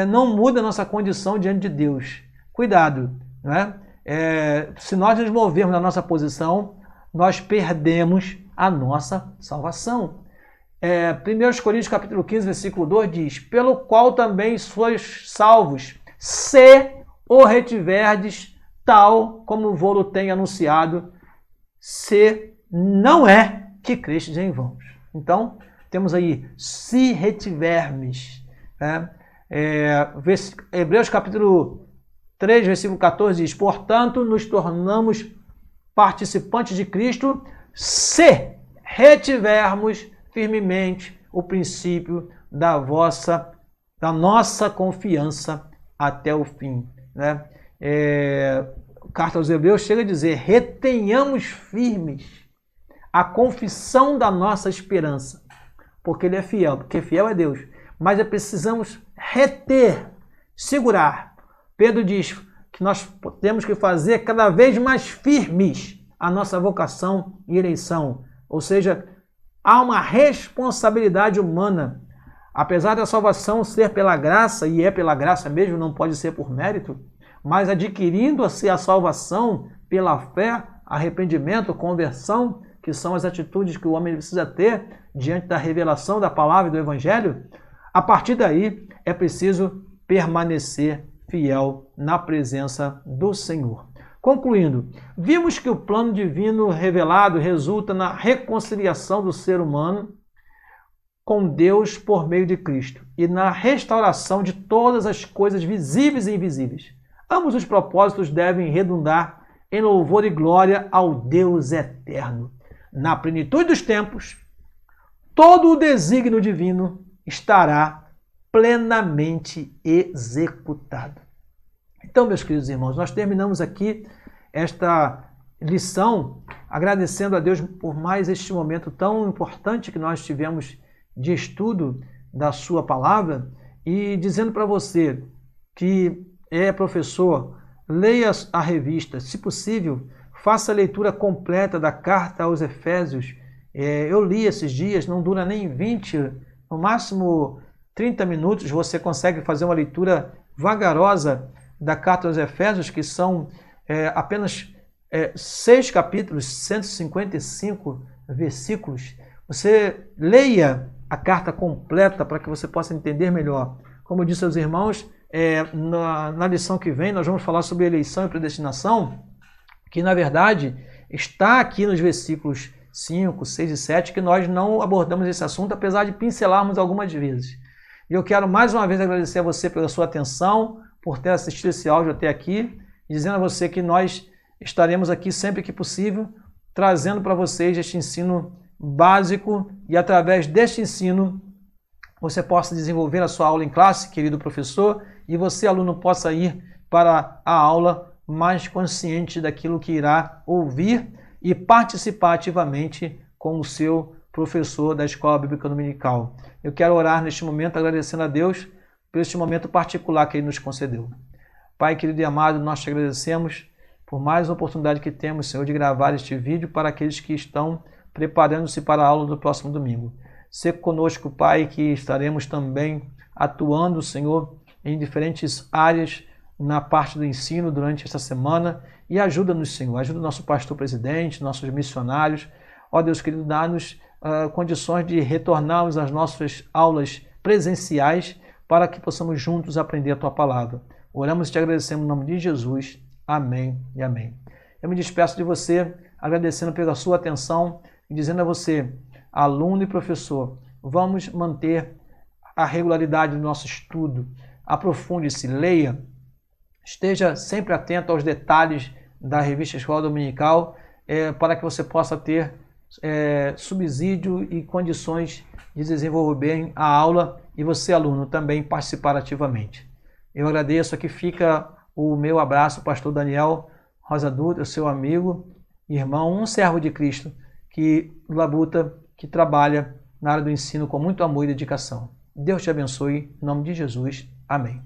não muda a nossa condição diante de Deus. Cuidado, né? Se nós nos movermos na nossa posição, nós perdemos a nossa salvação. 1 Coríntios capítulo 15, versículo 2 diz: pelo qual também sois salvos, se o retiverdes, tal como vou-lo tem anunciado, se não é que crestes em vão. Então, temos aí, se retivermos. Hebreus capítulo 3, versículo 14 diz: portanto, nos tornamos participantes de Cristo, se retivermos firmemente o princípio da nossa confiança até o fim, né? Carta aos Hebreus chega a dizer: retenhamos firmes a confissão da nossa esperança, porque Ele é fiel, porque fiel é Deus, mas precisamos reter, segurar. Pedro diz que nós temos que fazer cada vez mais firmes a nossa vocação e eleição, ou seja, há uma responsabilidade humana. Apesar da salvação ser pela graça, e é pela graça mesmo, não pode ser por mérito, mas adquirindo-se a salvação pela fé, arrependimento, conversão, que são as atitudes que o homem precisa ter diante da revelação da palavra e do evangelho, a partir daí é preciso permanecer fiel na presença do Senhor. Concluindo, vimos que o plano divino revelado resulta na reconciliação do ser humano com Deus por meio de Cristo e na restauração de todas as coisas visíveis e invisíveis. Ambos os propósitos devem redundar em louvor e glória ao Deus eterno. na plenitude dos tempos, todo o desígnio divino estará plenamente executado. Então, meus queridos irmãos, nós terminamos aqui esta lição agradecendo a Deus por mais este momento tão importante que nós tivemos de estudo da sua palavra e dizendo para você que é professor, leia a revista, se possível, faça a leitura completa da carta aos Efésios. Eu li esses dias, não dura nem 20, no máximo 30 minutos, você consegue fazer uma leitura vagarosa da carta aos Efésios, que são apenas 6 capítulos, 155 versículos. Você leia a carta completa para que você possa entender melhor. Como eu disse aos irmãos, na lição que vem nós vamos falar sobre eleição e predestinação, que na verdade está aqui nos versículos 5, 6 e 7, que nós não abordamos esse assunto, apesar de pincelarmos algumas vezes. E eu quero mais uma vez agradecer a você pela sua atenção, por ter assistido esse áudio até aqui, dizendo a você que nós estaremos aqui sempre que possível, trazendo para vocês este ensino básico e através deste ensino você possa desenvolver a sua aula em classe, querido professor, e você, aluno, possa ir para a aula mais consciente daquilo que irá ouvir e participar ativamente com o seu professor da Escola Bíblica Dominical. Eu quero orar neste momento agradecendo a Deus por este momento particular que Ele nos concedeu. Pai querido e amado, nós te agradecemos por mais uma oportunidade que temos, Senhor, de gravar este vídeo para aqueles que estão preparando-se para a aula do próximo domingo. Sê conosco, Pai, que estaremos também atuando, Senhor, em diferentes áreas na parte do ensino durante esta semana e ajuda-nos, Senhor, ajuda o nosso pastor presidente, nossos missionários. Ó Deus querido, dá-nos condições de retornarmos às nossas aulas presenciais para que possamos juntos aprender a Tua Palavra. Oramos e te agradecemos no nome de Jesus. Amém e amém. Eu me despeço de você agradecendo pela sua atenção e dizendo a você, aluno e professor, vamos manter a regularidade do nosso estudo. Aprofunde-se, leia, esteja sempre atento aos detalhes da revista Escola Dominical para que você possa ter subsídio e condições de desenvolver bem a aula e você, aluno, também participar ativamente. Eu agradeço, aqui fica o meu abraço, pastor Daniel Rosa Dutra, seu amigo, irmão, um servo de Cristo, que labuta, que trabalha na área do ensino com muito amor e dedicação. Deus te abençoe, em nome de Jesus. Amém.